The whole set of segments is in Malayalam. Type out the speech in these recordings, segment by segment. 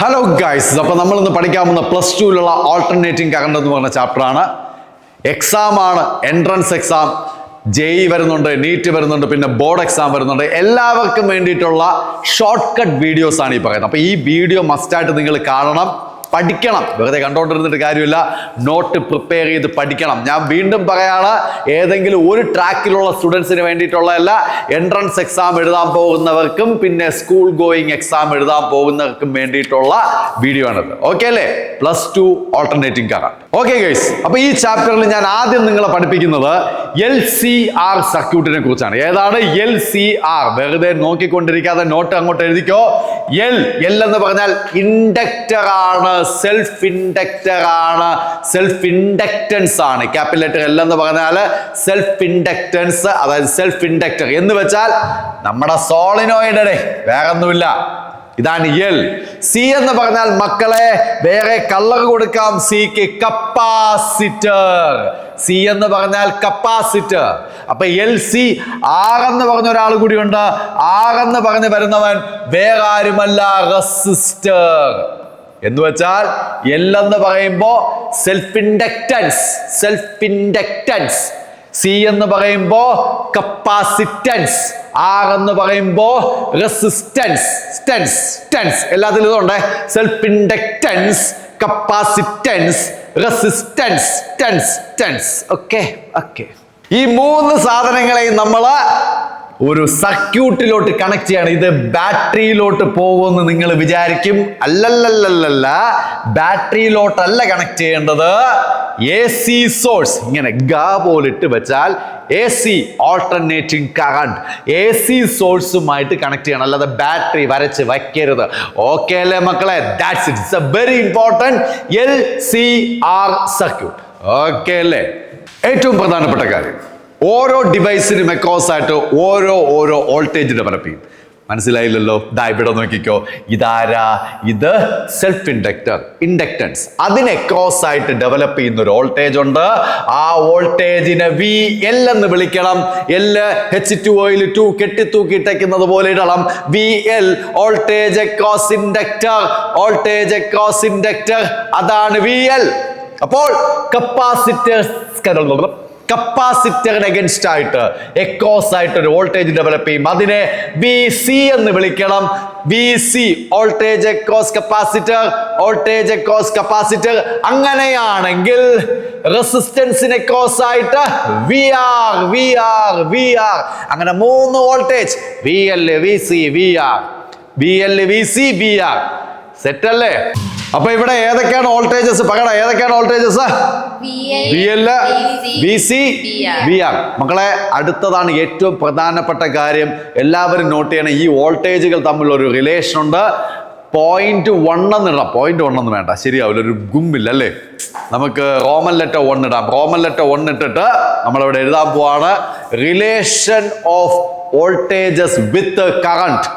ഹലോ ഗൈസ്, അപ്പോൾ നമ്മളിന്ന് പഠിക്കാൻ പോകുന്ന +2 ആൾട്ടർനേറ്റിംഗ് കറണ്ട് എന്ന് പറഞ്ഞ ചാപ്റ്ററാണ്. എക്സാം ആണ്, എൻട്രൻസ് എക്സാം, JEE വരുന്നുണ്ട്, നീറ്റ് വരുന്നുണ്ട്, പിന്നെ ബോർഡ് എക്സാം വരുന്നുണ്ട്. എല്ലാവർക്കും വേണ്ടിയിട്ടുള്ള ഷോർട്ട് കട്ട് വീഡിയോസ് ആണ് ഈ പറയുന്നത്. അപ്പോൾ ഈ വീഡിയോ മസ്റ്റായിട്ട് നിങ്ങൾ കാണണം, പഠിക്കണം. വെറുതെ കണ്ടുകൊണ്ടിരുന്നിട്ട് കാര്യമില്ല, നോട്ട് പ്രിപ്പയർ ചെയ്ത് പഠിക്കണം. ഞാൻ വീണ്ടും പറയാണ്, ഏതെങ്കിലും ഒരു ട്രാക്കിലുള്ള സ്റ്റുഡൻസിന് വേണ്ടിയിട്ടുള്ളതല്ല, എൻട്രൻസ് എക്സാം എഴുതാൻ പോകുന്നവർക്കും പിന്നെ സ്കൂൾ ഗോയിങ് എക്സാം എഴുതാൻ പോകുന്നവർക്കും വേണ്ടിയിട്ടുള്ള വീഡിയോ ആണിത്. ഓക്കെ അല്ലേ? +2 ആൾട്ടർനേറ്റിംഗ് കറണ്ട്. ഓക്കെ ഗൈസ്, അപ്പൊ ഈ ചാപ്റ്ററിൽ ഞാൻ ആദ്യം നിങ്ങളെ പഠിപ്പിക്കുന്നത് LCR സർക്യൂട്ടിനെ കുറിച്ചാണ്. ഏതാണ് LCR? വെറുതെ നോക്കിക്കൊണ്ടിരിക്കാതെ നോട്ട് അങ്ങോട്ട് എഴുതിക്കോ. എൽ എന്ന് പറഞ്ഞാൽ ഇൻഡക്ടർ ആണ്, സെൽഫ് ഇൻഡക്ടർ ആണ്, സെൽഫ് ഇൻഡക്റ്റൻസ് ആണ്. ക്യാപിറ്റൽ ലെറ്റർ L എന്ന് പറഞ്ഞാൽ സെൽഫ് ഇൻഡക്റ്റൻസ്, അതായത് സെൽഫ് ഇൻഡക്ടർ എന്ന് വെച്ചാൽ നമ്മുടെ സോളിനോയിഡ്, വേറെ ഒന്നുമില്ല. ഇതാണ് എൽ. സി എന്ന് പറഞ്ഞാൽ മക്കളെ വേറെ കളർ കൊടുക്കാം, സിക്ക് കപ്പാസിറ്റർ. സി എന്ന് പറഞ്ഞാൽ കപ്പാസിറ്റർ. അപ്പൊ LC ആർ എന്ന് പറഞ്ഞ ഒരാൾ കൂടിയുണ്ട്. ആർ എന്ന് പറഞ്ഞ് വരുന്നവൻ വേറെ ആരുമല്ല, റെസിസ്റ്റർ. എന്ന് വെച്ചാൽ എൽ എന്ന് പറയുമ്പോ self inductance, self inductance. C എന്ന് പറയുമ്പോ കപ്പാസിറ്റൻസ്, ആർ എന്ന് പറയുമ്പോ റെസിസ്റ്റൻസ്. ടെൻസ് എല്ലാത്തിലും ഇതുണ്ട്. Self inductance, capacitance, resistance, tense. Okay. ഈ മൂന്ന് സാധനങ്ങളെയും നമ്മൾ ഒരു സർക്യൂട്ടിലോട്ട് കണക്ട് ചെയ്യാണ്. ഇത് ബാറ്ററിയിലോട്ട് പോകുമെന്ന് നിങ്ങൾ വിചാരിക്കും. അല്ലല്ലല്ലല്ല, ബാറ്ററിയിലോട്ടല്ല കണക്ട് ചെയ്യേണ്ടത്. AC സോഴ്സ് ഇങ്ങനെ പോലിട്ട് വെച്ചാൽ AC ആൾട്ടർനേറ്റിംഗ് കറണ്ട് AC സോഴ്സുമായിട്ട് കണക്ട് ചെയ്യണം, അല്ലാതെ ബാറ്ററി വരച്ച് വയ്ക്കരുത്. ഓക്കെ അല്ലേ മക്കളെ? That's it. It's a very important LCR circuit. Okay അല്ലേ? ഏറ്റവും പ്രധാനപ്പെട്ട കാര്യം, ഓരോ ഡിവൈസിനും അക്രോസ് ആയിട്ട് ഓരോ വോൾട്ടേജ് ഡെവലപ്പ് ചെയ്യും. മനസ്സിലായില്ലല്ലോ? ഇവിടെ നോക്കിക്കോ. ഇതാരാ? ഇത് സെൽഫ് ഇൻഡക്റ്റൻസ്. അതിന് അക്രോസ് ആയിട്ട് ഡെവലപ്പ് ചെയ്യുന്ന ഒരു വോൾട്ടേജ് ഉണ്ട്. ആ വോൾട്ടേജിനെ VL എന്ന് വിളിക്കണം. H2Oയിൽ 2 കെട്ടിത്തൂക്കിയിട്ടേക്കുന്നത് പോലെ ഇടണം. VL, voltage across inductor. Voltage across inductor, അതാണ് VL. അപ്പോൾ കപ്പാസിറ്ററിന് അഗൻസ്റ്റ് ആയിട്ട് എക്രോസ് ആയിട്ട് ഒരു വോൾട്ടേജ് ഡെവലപ്പ് ചെയ്യും. അതിനെ VC എന്ന് വിളിക്കണം. VC, voltage across capacitor, voltage across capacitor. അങ്ങനെയാണെങ്കിൽ റെസിസ്റ്റൻസിന് അക്രോസ് ആയിട്ട് VR. അങ്ങനെ 3 voltage, VL, VC, VR. Set അല്ലേ? അപ്പൊ ഇവിടെ ഏതൊക്കെയാണ് വോൾട്ടേജസ്? പകട ഏതൊക്കെയാണ് വോൾട്ടേജസ്? VL, VC, VR. മക്കളെ, അടുത്തതാണ് ഏറ്റവും പ്രധാനപ്പെട്ട കാര്യം. എല്ലാവരും നോട്ട് ചെയ്യണം. ഈ വോൾട്ടേജുകൾ തമ്മിൽ ഒരു റിലേഷൻ ഉണ്ട്. 0.1 എന്നിടാം. 0.1 എന്ന് വേണ്ട, ശരിയാവില്ല, ഒരു ഗുമ്പില്ല അല്ലേ? നമുക്ക് റോമൻ ലെറ്റർ 1 ഇടാം. റോമൻ ലെറ്റർ 1 ഇട്ടിട്ട് നമ്മളിവിടെ എഴുതാൻ പോവാണ് relation of voltages with current.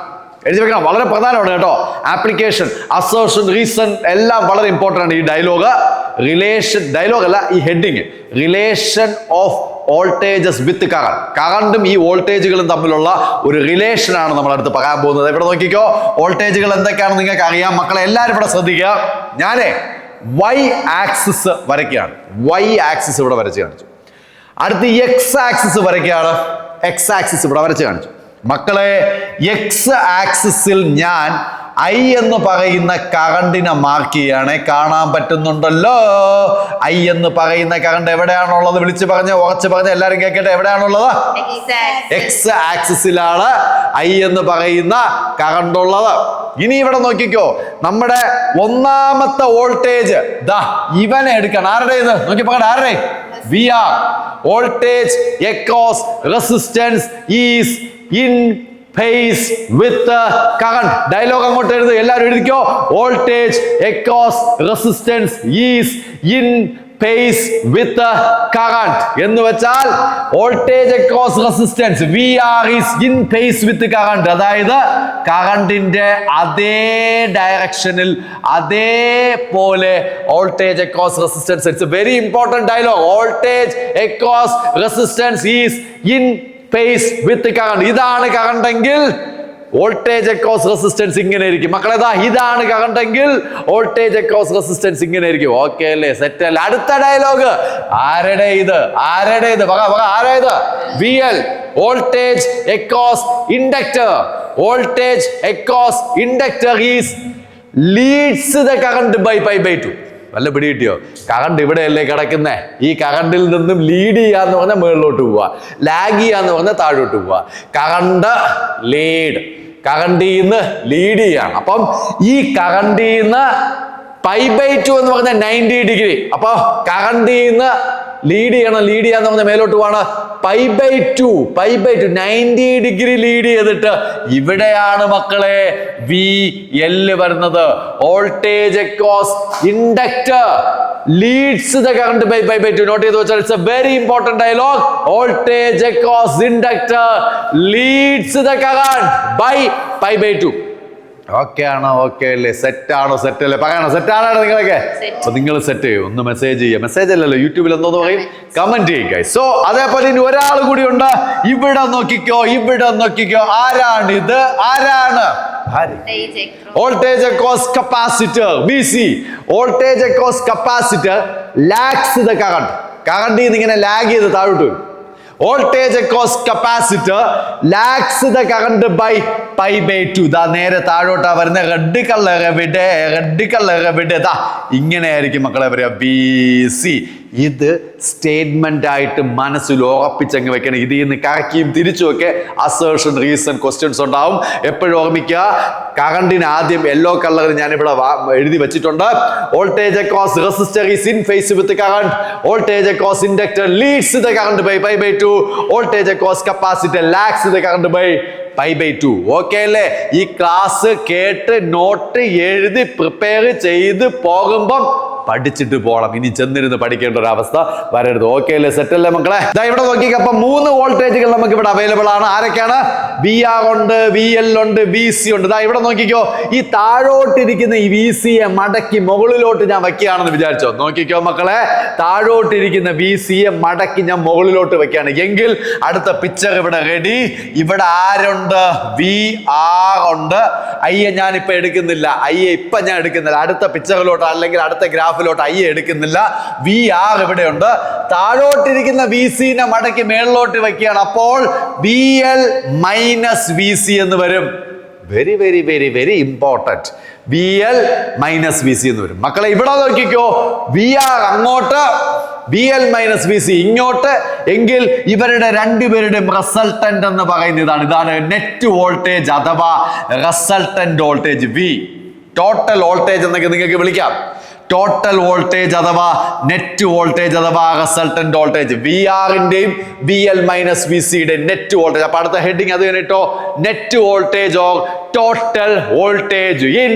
എഴുതി വെക്കണം, വളരെ പ്രധാനമാണ് കേട്ടോ. ആപ്ലിക്കേഷൻ, അസേർഷൻ, റീസൺ എല്ലാം വളരെ ഇമ്പോർട്ടൻ്റ് ആണ്. ഈ ഡയലോഗ് അല്ല, ഈ ഹെഡിങ്, റിലേഷൻ ഓഫ് വോൾട്ടേജസ് വിത്ത് കറണ്ടും ഈ വോൾട്ടേജുകളും തമ്മിലുള്ള ഒരു റിലേഷൻ ആണ് നമ്മൾ അടുത്ത് പറയാൻ പോകുന്നത്. ഇവിടെ നോക്കിക്കോ, വോൾട്ടേജുകൾ എന്തൊക്കെയാണെന്ന് നിങ്ങൾക്ക് അറിയാം. മക്കളെ എല്ലാവരും ഇവിടെ ശ്രദ്ധിക്കുക. ഞാനേ Y ആക്സിസ് വരയ്ക്കുകയാണ്. Y ആക്സിസ് ഇവിടെ വരച്ച് കാണിച്ചു. അടുത്ത് X ആക്സിസ് വരയ്ക്കുകയാണ്. X ആക്സിസ് ഇവിടെ വരച്ച് കാണിച്ചു. മക്കളെ, X ആക്സിസിൽ ഞാൻ I എന്ന് പറയുന്ന കറണ്ടിനെ മാർക്ക് ചെയ്യാണ്. കാണാൻ പറ്റുന്നുണ്ടല്ലോ? I എന്ന് പറയുന്ന കറണ്ട് എവിടെയാണുള്ളത്? വിളിച്ച് പറഞ്ഞ്, ഉറച്ച് പറഞ്ഞ്, എല്ലാവരും കേൾക്കട്ടെ. എവിടെയാണുള്ളത്? X ആക്സിസിലാണ് I എന്ന് പറയുന്ന കറണ്ട് ഉള്ളത്. ഇനി ഇവിടെ നോക്കിക്കോ, നമ്മുടെ ഒന്നാമത്തെ വോൾട്ടേജ് ഇവനെ എടുക്കണം. ആരുടെ ഇത്? നോക്കി പകട, ആരുടെ? VR. Voltage across resistance is in phase with the current. Dialogue അങ്ങോട്ട് എഴുതുക, എല്ലാവരും എഴുതിക്കോ. Voltage across resistance is in phase with the current എന്ന് വെച്ചാൽ voltage across resistance VR is in phase with the current. അതായത് കറണ്ടിന്റെ അതേ ഡയറക്ഷനിൽ, അതേപോലെ voltage across resistance. It's a very important dialogue. Voltage across resistance is in phase with current. ഇതാണ് കറണ്ട് എങ്കിൽ വോൾട്ടേജ് അക്രോസ് റെസിസ്റ്റൻസ് ഇങ്ങനെ ഇരിക്കും മക്കളെ. ഇതാണ് കറണ്ട് എങ്കിൽ വോൾട്ടേജ് അക്രോസ് റെസിസ്റ്റൻസ് ഇങ്ങനെ ഇരിക്കും. ഓക്കെ അല്ലേ? സെറ്റ് അല്ലേ? അടുത്ത ഡയലോഗ്. ആരുടെ ഇത്? ആരാ ഇത്? VL, voltage across inductor. Voltage across inductor is leads the current by pi by 2. വല്ല പിടി കിട്ടിയോ? കറണ്ട് ഇവിടെയല്ലേ കിടക്കുന്നേ. ഈ കറണ്ടിൽ നിന്നും ലീഡ് ചെയ്യാന്ന് പറഞ്ഞാൽ മുകളിലോട്ട് പോവുക, ലാഗ് ചെയ്യാന്ന് പറഞ്ഞാൽ താഴോട്ട് പോവുക. കറണ്ട് ലീഡ്, കറണ്ടിൽ നിന്ന് ലീഡ് ചെയ്യാണ്. അപ്പം ഈ കറണ്ടിൽ നിന്ന് പൈ ബൈ 2 എന്ന് പറഞ്ഞാൽ 90 ഡിഗ്രി. അപ്പൊ കറണ്ടിൽ നിന്ന് ലീഡ് ചെയ്യാന്ന് പറഞ്ഞാൽ മേലോട്ട് പോവാണ്. പൈ ബൈ 2 90 ഡിഗ്രി ലീഡ് ചെയ്തിട്ട് ഇവിടെയാണ് മക്കളെ VL വരുന്നത്. Voltage across inductor leads the current by pi by 2. Note ചെയ്തു വെച്ചാൽ it's a very important dialogue. Voltage across inductor leads the current by pi by 2. Okay ആണോ? ഓക്കെ അല്ലേ? സെറ്റ് ആണോ? സെറ്റ് അല്ലേ? പറയണോ? സെറ്റ് ആണോ നിങ്ങളൊക്കെ? അപ്പൊ നിങ്ങൾ സെറ്റ് ചെയ്യും. ഒന്ന് മെസ്സേജ് ചെയ്യുക. മെസ്സേജ് അല്ലല്ലോ, യൂട്യൂബിൽ എന്തോന്ന് പറയും, കമന്റ് ചെയ്യുക. സോ അതേപോലെ ഇനി ഒരാൾ കൂടി ഉണ്ട്. ഇവിടെ നോക്കിക്കോ. ആരാണിത്? Voltage across capacitor VC. Voltage across capacitor lags the current. കറണ്ടിൽ നിന്ന് ഇങ്ങനെ ലാഗ് ചെയ്ത് താഴോട്ട് വരും. Voltage across capacitor lags the current by pi by 2. നേരെ താഴോട്ടാ വരുന്ന റെഡ് കളർ എവിടെ ഇങ്ങനെ ആയിരിക്കും മക്കളെ പറയാ VC. ഇത് സ്റ്റേറ്റ്മെന്റ് ആയിട്ട് മനസ്സിൽ ഉറപ്പിച്ചങ്ങ് വെക്കണം. ഇതിൽ നിന്ന് കറക്കിയും തിരിച്ചുമൊക്കെ അസേർഷൻ, റീസൺ, ക്വസ്റ്റ്യൻസ് ഉണ്ടാവും. എപ്പോഴും ഓർമ്മിക്കുക, കറണ്ടിന് ആദ്യം യെല്ലോ കളറിൽ ഞാൻ ഇവിടെ എഴുതി വെച്ചിട്ടുണ്ട്. Voltage across resistor is in phase with current. Voltage across inductor leads the current by pi by 2. Voltage across capacitor lags the current by pi by 2. Okay അല്ലേ? ഈ ക്ലാസ് കേട്ട് നോട്ട് എഴുതി പ്രിപ്പയർ ചെയ്ത് പോകുമ്പം പഠിച്ചിട്ട് പോകണം. ഇനി ചെന്നിരുന്ന് പഠിക്കേണ്ട ഒരു അവസ്ഥ വരരുത്. ഓക്കെ അല്ലേ? സെറ്റ് അല്ലേ മക്കളെ? ഇവിടെ നോക്കിക്കോ. അപ്പൊ 3 വോൾട്ടേജുകൾ നമുക്ക് ഇവിടെ അവൈലബിൾ ആണ്. ആരൊക്കെയാണ്? VR ഉണ്ട്, VL ഉണ്ട്, VC ഉണ്ട്. ഇവിടെ നോക്കിക്കോ. ഈ താഴോട്ടിരിക്കുന്ന ഈ VCയെ മടക്കി മുകളിലോട്ട് ഞാൻ വെക്കുകയാണെന്ന് വിചാരിച്ചോ. നോക്കിക്കോ മക്കളെ, താഴോട്ടിരിക്കുന്ന VCയെ മടക്കി ഞാൻ മുകളിലോട്ട് വെക്കുകയാണ് എങ്കിൽ അടുത്ത പിക്ചർ ഇവിടെ റെഡി. ഇവിടെ ആരുണ്ട്? VR ഉണ്ട്. ഞാൻ ഇപ്പൊ എടുക്കുന്നില്ല. ഞാൻ എടുക്കുന്നില്ല. അടുത്ത പിക്ചറിലോട്ട് അല്ലെങ്കിൽ അടുത്ത ഗ്രാഫിലോട്ട് എടുക്കുന്നില്ല. VR ഇവിടെയുണ്ട്. താഴോട്ടിരിക്കുന്ന VCനെ മടക്കി മേളിലോട്ട് വെക്കുകയാണ്. അപ്പോൾ VL മൈനസ് VC എന്ന് വരും. Very very very very important. VL minus VC എന്ന് വരും. മക്കളെ ഇവിടെ നോക്കിക്കോ. VR അങ്ങോട്ട്, VL മൈനസ് VC ഇങ്ങോട്ട്. എങ്കിൽ ഇവരുടെ രണ്ടുപേരുടെയും റിസൾട്ടന്റ് എന്ന് പറയുന്നത് ഇതാണ് നെറ്റ് വോൾട്ടേജ് അഥവാ resultant voltage V. Total voltage എന്നൊക്കെ നിങ്ങൾക്ക് വിളിക്കാം. ടോട്ടൽ വോൾട്ടേജ് അഥവാ നെറ്റ് വോൾട്ടേജ് അഥവാ റിസൾട്ടന്റ് വോൾട്ടേജ് VRന്റെയും VL മൈനസ് VCയുടെയും നെറ്റ് വോൾട്ടേജ്. അപ്പൊ അടുത്ത ഹെഡിങ് അത് കേട്ടോ, net voltage or total voltage in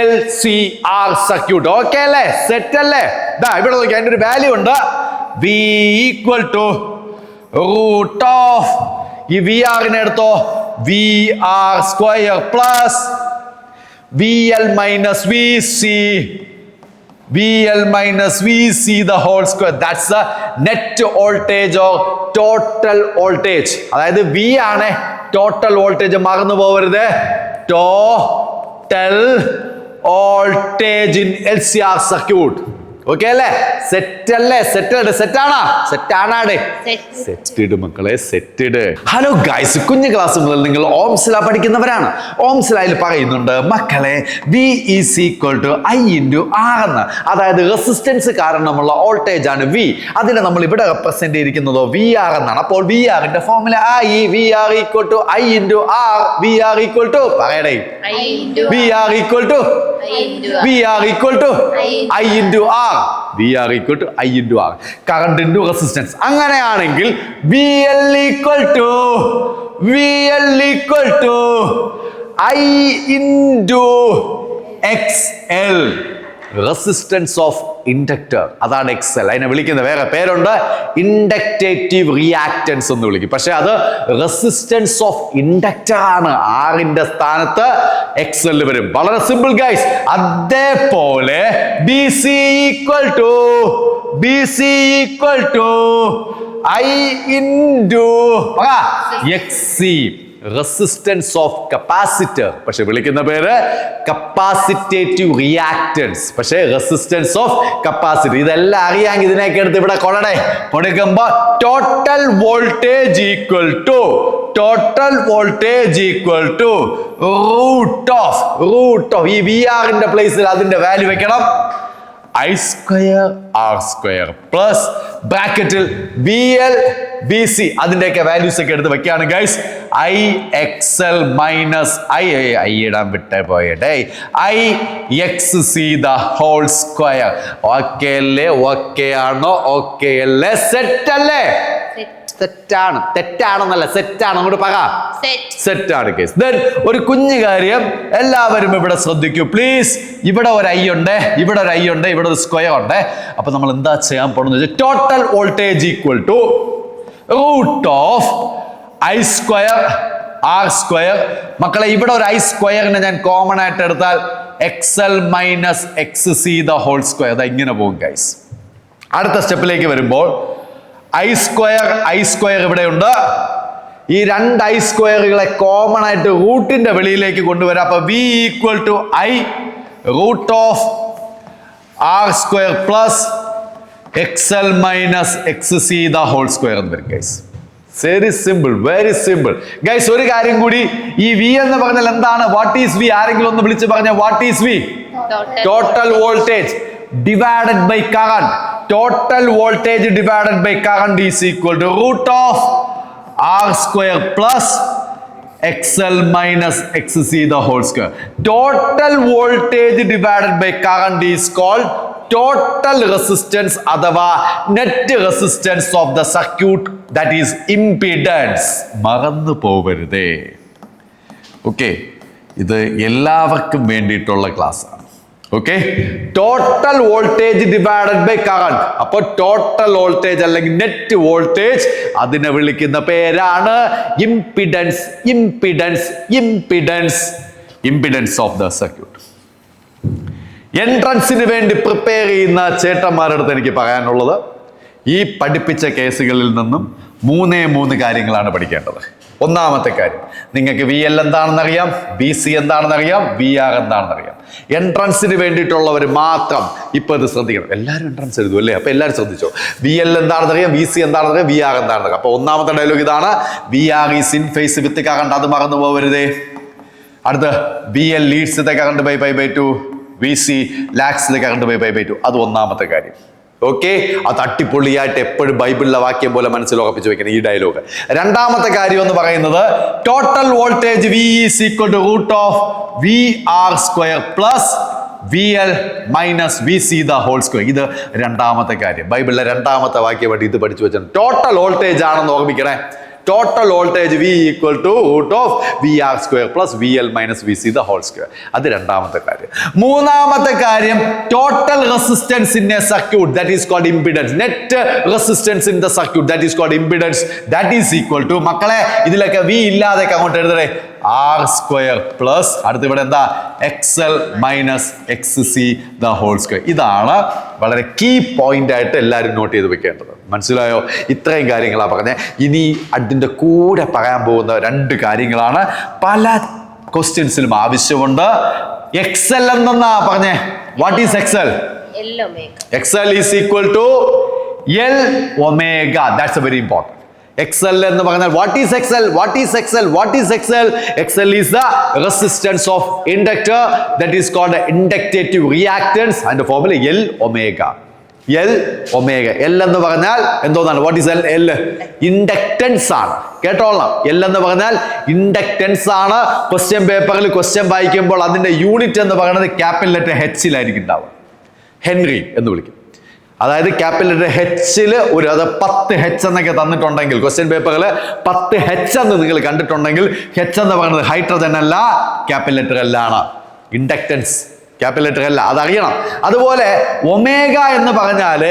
LCR circuit. Okay അല്ലേ? സെറ്റ് അല്ലേ? ഇവിടെ നോക്കി, അതിന്റെ ഒരു വാല്യൂ ഉണ്ട്. V equal to root of ഈ VRനെ എടുത്തോ, VR square plus VL minus VC. VL minus VC the whole square. That's the net voltage or total voltage. അതായത് V ആണ് ടോട്ടൽ വോൾട്ടേജ്. മറന്നു പോകരുത്. Total voltage in LCR circuit. Okay അല്ലേ? സെറ്റ് അല്ലേ? സെറ്റാണാടേ? സെറ്റിഡ് മക്കളെ, സെറ്റിഡ്. ഹലോ ഗൈസ്, കുഞ്ഞു ക്ലാസ് മുതൽ നിങ്ങൾ ഓംസ് ലോ പഠിക്കുന്നവരാണ്. ഓംസ് ലോയിൽ പറയുന്നുണ്ട് മക്കളെ V is equal to I into R എന്ന്. അതായത് റെസിസ്റ്റൻസ് കാരണമുള്ള വോൾട്ടേജ് ആണ് V. അതിനെ നമ്മൾ ഇവിടെ റെപ്രസെന്റ് ചെയ്തിരിക്കുന്നതോ VR എന്നാണ്. അപ്പോൾ VRന്റെ formula VR equal to I into R. VR equal to പറയടേ. VR equal to I into R. VR equal to I into R. Current into resistance. അങ്ങനെയാണെങ്കിൽ VL equal to I into XL. Resistance of inductor, അതാണ് XL. അതിനെ വിളിക്കുന്ന വേറെ പേരുണ്ട്, ഇൻഡക്റ്റേറ്റീവ് റിയാക്റ്റൻസ് എന്ന് വിളിക്കും. പക്ഷെ അത് റെസിസ്റ്റൻസ് ഓഫ് ഇൻഡക്ടർ ആണ്. ആറിന്റെ സ്ഥാനത്ത് XL വരും. വളരെ സിമ്പിൾ ഗൈസ്. അതേപോലെ BC equal to I into XC. Resistance of capacitor, പക്ഷെ വിളിക്കുന്ന പേര് കപ്പാസിറ്റേറ്റീവ് റിയാക്ടൻസ്, പക്ഷേ റെസിസ്റ്റൻസ് ഓഫ് കപ്പാസിറ്റർ. ഇതെല്ലാം അറിയാമെങ്കിൽ ഇതിനൊക്കെ എടുത്ത് ഇവിടെ കൊടുക്കുമ്പോൾ total voltage equal to root of ഈ വി ആറിന്റെ പ്ലേസിൽ അതിന്റെ വാല്യൂ വെക്കണം, I square R square plus ബ്രാക്കറ്റിൽ VL VC അതിന്റെയൊക്കെ വാല്യൂസ് ഒക്കെ എടുത്ത് വെക്കുകയാണ് ഗൈസ്. IXL മൈനസ് I ഇടാൻ വിട്ടേ പോയടേ IXC the whole square. Okay അല്ലേ? ഓക്കെ ആണോ? ഓക്കെ അല്ലേ? സെറ്റ് അല്ലേ? സെറ്റാണ്, തെറ്റാണെന്നല്ല, സെറ്റാണ്. അങ്ങോട്ട് പറ, സെറ്റാണ് കേസ്. ദെൻ ഒരു കുഞ്ഞു കാര്യം എല്ലാവരും ഇവിടെ ശ്രദ്ധിക്കൂ പ്ലീസ്. ഇവിടെ ഒരു ഐ ഉണ്ട്, ഇവിടെ ഒരു ഐ ഉണ്ട്, ഇവിടെ ഒരു സ്ക്വയർ ഉണ്ട്. അപ്പൊ നമ്മൾ എന്താ ചെയ്യാൻ പോകുന്നത് വെച്ചാൽ total voltage equal to root of I square R square. മക്കളെ ഇവിടെ ഒരു ഐ സ്ക്വയറിനെ ഞാൻ കോമൺ ആയിട്ട് എടുത്താൽ XL minus XC the whole square. അതാ ഇങ്ങനെ പോകും ഗൈസ്. അടുത്ത സ്റ്റെപ്പിലേക്ക് വരുമ്പോൾ ഐ സ്ക്വയർ ഇവിടെയുണ്ട്. ഈ രണ്ട് ഐ സ്ക്വയറുകളെ കോമൺ ആയിട്ട് റൂട്ടിന്റെ വെളിയിലേക്ക് കൊണ്ടുവരാം. അപ്പൊ V equal to I root of R square plus XL minus XC the whole square എന്ന് വരും ഗൈസ്. Very simple guys. ഒരു കാര്യം കൂടി, ഈ V എന്ന് പറഞ്ഞാൽ എന്താണ്? What is V? ആരെങ്കിലും ഒന്ന് വിളിച്ച് പറഞ്ഞാൽ what is V? Total voltage divided by current. Total voltage divided by current is equal to root of R square plus XL minus XC the whole square. Total voltage divided by current is called total resistance അഥവാ net resistance of the circuit, that is impedance. മറന്നു പോവരുതേ. ഓക്കെ, ഇത് എല്ലാവർക്കും വേണ്ടിയിട്ടുള്ള ക്ലാസ് ആണ്. Okay, total voltage divided by current. അപ്പോൾ ടോട്ടൽ വോൾട്ടേജ് അല്ലെങ്കിൽ നെറ്റ് വോൾട്ടേജ് അതിനെ വിളിക്കുന്ന പേരാണ് ഇംപിഡൻസ് ഓഫ് ദ സർക്യൂട്ട്. എൻട്രൻസിന് വേണ്ടി പ്രിപ്പയർ ചെയ്യുന്ന ചേട്ടന്മാരുടെ അടുത്ത് എനിക്ക് പറയാനുള്ളത്, ഈ പഠിപ്പിച്ച കേസുകളിൽ നിന്നും 3 കാര്യങ്ങളാണ് പഠിക്കേണ്ടത്. ഒന്നാമത്തെ കാര്യം, നിങ്ങൾക്ക് VL എന്താണെന്നറിയാം, VC എന്താണെന്നറിയാം, VR എന്താണെന്നറിയാം. എൻട്രൻസിന് വേണ്ടിയിട്ടുള്ളവർ മാത്രം ഇപ്പൊ ഇത് ശ്രദ്ധിക്കണം. എല്ലാവരും എൻട്രൻസ് എഴുതും അല്ലേ? അപ്പൊ എല്ലാവരും ശ്രദ്ധിച്ചോ. VL എന്താണെന്നറിയാം, VC എന്താണെന്നറിയാം, VR എന്താണെന്നറിയാം. അപ്പൊ ഒന്നാമത്തെ ഡയലോഗ് ഇതാണ്, VR is in phase with current. അത് മറന്നു പോകരുതേ. അടുത്ത് VL leads the current by π/2, VC lags the current by π/2. അത് ഒന്നാമത്തെ കാര്യം. ഓക്കെ, അത് അട്ടിപ്പൊളിയായിട്ട് എപ്പോഴും ബൈബിളിലെ വാക്യം പോലെ മനസ്സിൽ ഉറപ്പിച്ചു വെക്കണം ഈ ഡയലോഗ്. രണ്ടാമത്തെ കാര്യം എന്ന് പറയുന്നത് total voltage V is equal to root of VR square plus VL minus VC the whole square. ഇത് രണ്ടാമത്തെ കാര്യം. ബൈബിളിലെ രണ്ടാമത്തെ വാക്യമായിട്ട് ഇത് പഠിച്ചു വെച്ചാൽ ടോട്ടൽ വോൾട്ടേജ് ആണെന്ന് ഓർമ്മിക്കണേ. Total voltage V equal to root of VR square plus VL minus VC the whole square. അത് രണ്ടാമത്തെ കാര്യം. മൂന്നാമത്തെ കാര്യം, total resistance in a circuit, that is called impedance. Net resistance in the circuit, that is called impedance. That is equal to, മക്കളെ ഇതിലൊക്കെ V ഇല്ലാതെ അങ്ങോട്ട് എഴുതണേ, R സ്ക്വയർ പ്ലസ് അടുത്ത് ഇവിടെ എന്താ XL minus XC the whole square. ഇതാണ് വളരെ കീ പോയിന്റ് ആയിട്ട് എല്ലാവരും നോട്ട് ചെയ്ത് വെക്കേണ്ടത്. മനസ്സിലായോ? ഇത്രയും കാര്യങ്ങളാണ് പറഞ്ഞത്. ഇനി അതിൻ്റെ കൂടെ പറയാൻ പോകുന്ന 2 കാര്യങ്ങളാണ് പല ക്വസ്റ്റ്യൻസിലും ആവശ്യമുണ്ട്. XL എന്നാ പറഞ്ഞേ? What is XL? XL is equal to L omega. That's a very important. XL എന്ന് പറഞ്ഞാൽ what is XL? XL is the resistance of inductor, that is called inductative reactance, and the formula L omega. L എന്ന് പറഞ്ഞാൽ എന്തോന്നാണ്? What is L? ഇൻഡക്റ്റൻസ് ആണ്. കേട്ടോളാം. L എന്ന് പറഞ്ഞാൽ ഇൻഡക്റ്റൻസ് ആണ്. ക്വസ്റ്റ്യൻ പേപ്പറിൽ ക്വസ്റ്റ്യൻ വായിക്കുമ്പോൾ അതിന്റെ യൂണിറ്റ് എന്ന് പറയുന്നത് ക്യാപിറ്റൽ ലെറ്റർ H-ലായിരിക്കും ഉണ്ടാവുക. ഹെൻറി എന്ന് വിളിക്കും. അതായത് ക്യാപിറ്റൽ ലെറ്റർ H-ൽ ഒരു 10 H എന്നൊക്കെ തന്നിട്ടുണ്ടെങ്കിൽ ക്വസ്റ്റ്യൻ പേപ്പറിൽ 10 H എന്ന് നിങ്ങൾ കണ്ടിട്ടുണ്ടെങ്കിൽ H എന്ന് പറയുന്നത് ഹൈഡ്രജൻ അല്ല, ക്യാപിറ്റൽ ലെറ്റർ L ആണ്. Inductance capital letter L, അതറിയണം. അതുപോലെ ഒമേഗ എന്ന് പറഞ്ഞാൽ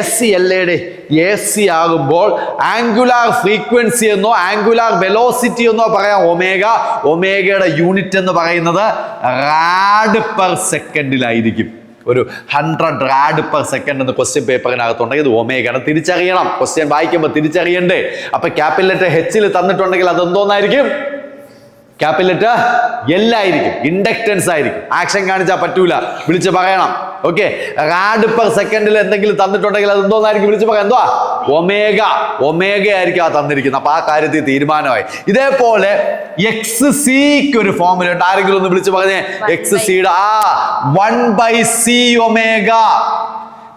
AC ആകുമ്പോൾ ആംഗുലാർ ഫ്രീക്വൻസി എന്നോ ആംഗുലാർ വെലോസിറ്റി എന്നോ പറയാം. ഒമേഗയുടെ യൂണിറ്റ് എന്ന് പറയുന്നത് റാഡ് പെർ സെക്കൻഡിലായിരിക്കും. ഒരു 100 റാഡ് പെർ സെക്കൻഡ് എന്ന് ക്വസ്റ്റ്യൻ പേപ്പറിനകത്തുണ്ടെങ്കിൽ ഇത് ഒമേഗയാണ്. തിരിച്ചറിയണം, ക്വസ്റ്റ്യൻ വായിക്കുമ്പോൾ തിരിച്ചറിയണ്ടേ. അപ്പൊ ക്യാപിറ്റൽ ലെറ്റർ H-ൽ തന്നിട്ടുണ്ടെങ്കിൽ അതെന്തോന്നായിരിക്കും? ക്യാപിറ്റൽ ലെറ്റർ എൽ ആയിരിക്കും, ഇൻഡക്റ്റൻസ് ആയിരിക്കും. ആക്ഷൻ കാണിച്ചാൽ പറ്റൂല, വിളിച്ച് പറയണം. ഓക്കെ, റാഡ് പെർ സെക്കൻഡിൽ എന്തെങ്കിലും തന്നിട്ടുണ്ടെങ്കിൽ അത് എന്തോന്നായിരിക്കും വിളിച്ച് പറയാം, എന്തുവാ? ഒമേഗ. ഒമേഗ ആയിരിക്കും ആ തന്നിരിക്കുന്നത്. അപ്പൊ ആ കാര്യത്തിൽ തീരുമാനമായി. ഇതേപോലെ എക്സ് സിക്ക് ഒരു ഫോർമുല ഉണ്ട്. ആരെങ്കിലും ഒന്ന് വിളിച്ച് പറഞ്ഞേ, എക്സ് സിയുടെ 1/c ഒമേഗ.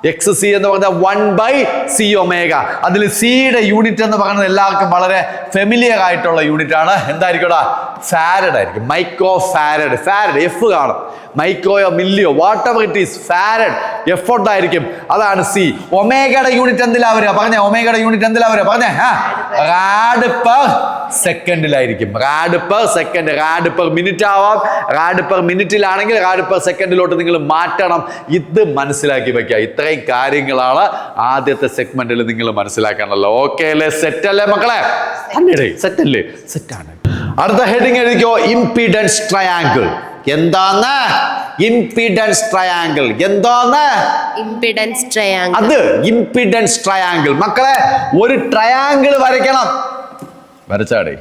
എക്സ് സി എന്ന് പറഞ്ഞാൽ 1/c ഒമേഗ. അതിൽ സിയുടെ യൂണിറ്റ് എന്ന് പറയുന്നത് എല്ലാവർക്കും വളരെ ഫെമിലിയർ ആയിട്ടുള്ള യൂണിറ്റ് ആണ്. എന്തായിരിക്കും? ഫാരഡ് ആയിരിക്കും. Micro farad. ഫാരഡ് എഫ് കാണും. മൈക്രോയോ മില്ലിയോ whatever it is, farad F ഉണ്ടായിരിക്കും. അതാണ് സി. ഒമേഗയുടെ യൂണിറ്റ് എന്തിലാ വരിക? പറഞ്ഞേ, ഒമേഗയുടെ യൂണിറ്റ് എന്തിലാ വരിക? പറഞ്ഞേ. റാഡ് പെർ സെക്കൻഡിലായിരിക്കും. Rad per second. Rad per minute ആവാം. റാഡ് പെർ മിനിറ്റിലാണെങ്കിൽ റാഡ് പെർ സെക്കൻഡിലോട്ട് നിങ്ങൾ മാറ്റണം. ഇത് മനസ്സിലാക്കി വെക്കുക. ഇത്രയും കാര്യങ്ങളാണ് ആദ്യത്തെ സെഗ്മെന്റിൽ നിങ്ങൾ മനസ്സിലാക്കാനല്ലോ. ഓക്കെ അല്ലേ? സെറ്റ് അല്ലേ മക്കളെ? സെറ്റ് അല്ലേ? സെറ്റാണ്. അടുത്ത ഹെഡിങ് എഴുതിക്കോ, ഇംപിഡൻസ് ട്രയാങ്കിൾ. എന്താന്ന്? Impedance triangle. എന്താന്ന്? Impedance triangle. അത് ഇംപിഡൻസ് ട്രയാങ്കിൾ. മക്കളെ, ഒരു ട്രയാങ്കിൾ വരയ്ക്കണം. വരച്ചാടേ,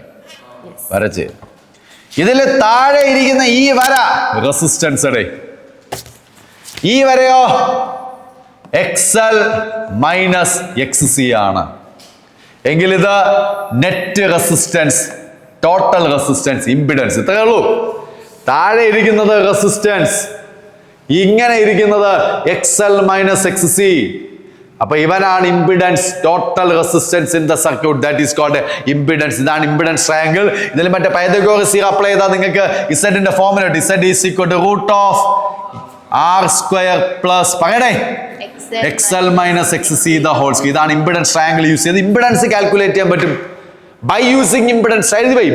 വരച്ച്. ഇതിൽ താഴെ ഇരിക്കുന്ന ഈ വര റെസിസ്റ്റൻസ് അടേ. ഈ വരയോ XL മൈനസ് XC ആണ്. എങ്കിൽ ഇത് net resistance, total resistance, impedance. ഇത്രയേ ഉള്ളൂ. താഴെ ഇരിക്കുന്നത് റെസിസ്റ്റൻസ്, ഇങ്ങനെ ഇരിക്കുന്നത് XL മൈനസ് XC. അപ്പൊ ഇവനാണ് impedance, total resistance in the circuit. That is called impedance. ഇതാണ് ഇംപിഡൻസ് ട്രയാങ്കിൾ. ഇതിൽ മറ്റേ പൈതഗോറസ് തിയറം അപ്ലൈ ചെയ്താൽ നിങ്ങൾക്ക് ഇസഡിന്റെ ഫോർമുല ഉണ്ട്. Z is equal to root of R square plus പറയണേ XL minus XC the whole square. ഇതാണ് ഇംപിഡൻസ് ട്രയാങ്കിൾ യൂസ് ചെയ്ത് ഇംപിഡൻസ് കാൽക്കുലേറ്റ് ചെയ്യാൻ പറ്റും. By using impedance,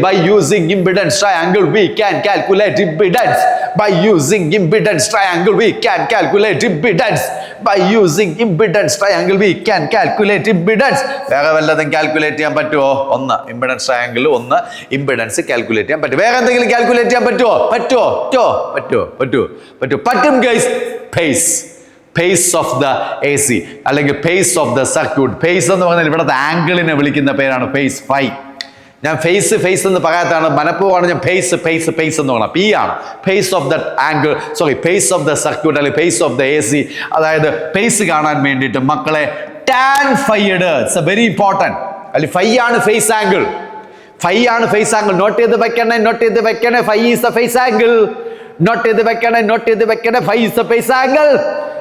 by using impedance triangle, we can calculate impedance. By using impedance triangle, we can calculate impedance. By using impedance triangle, we can calculate impedance. വേറെ വല്ലതും കാൽക്കുലേറ്റ് ചെയ്യാൻ പറ്റുമോ? ഒന്ന് ഇംപിഡൻസ് ട്രയാങ്കിൾ, ഒന്ന് ഇംപിഡൻസ് കാൽക്കുലേറ്റ് ചെയ്യാൻ പറ്റും. വേറെ എന്തെങ്കിലും കാൽക്കുലേറ്റ് ചെയ്യാൻ പറ്റുമോ? പറ്റും guys. Pace of the AC അല്ലെങ്കിൽ phase of the circuit. Pace എന്ന് പറഞ്ഞാൽ ഇവിടുത്തെ ആംഗിളിനെ വിളിക്കുന്ന പേരാണ് പേസ്. ഫൈ. ഞാൻ ഫേസ് എന്ന് പറയാത്താണ്, മനഃപൂർവ്വമാണ് ഞാൻ പേസ് എന്ന് പറഞ്ഞത്. പി ആണ് phase of the angle, sorry phase of the circuit അല്ലെങ്കിൽ പേസ് ഓഫ് ദ AC. അതായത് പേസ് കാണാൻ വേണ്ടിയിട്ട് മക്കളെ tan phi it's very important. അല്ലെങ്കിൽ ഫൈ ആണ് ഫേസ് ആംഗിൾ. നോട്ട് ചെയ്ത് വെക്കണേ. Phi is the phase angle. Note ചെയ്ത് വെക്കണേ. Phi is the phase angle.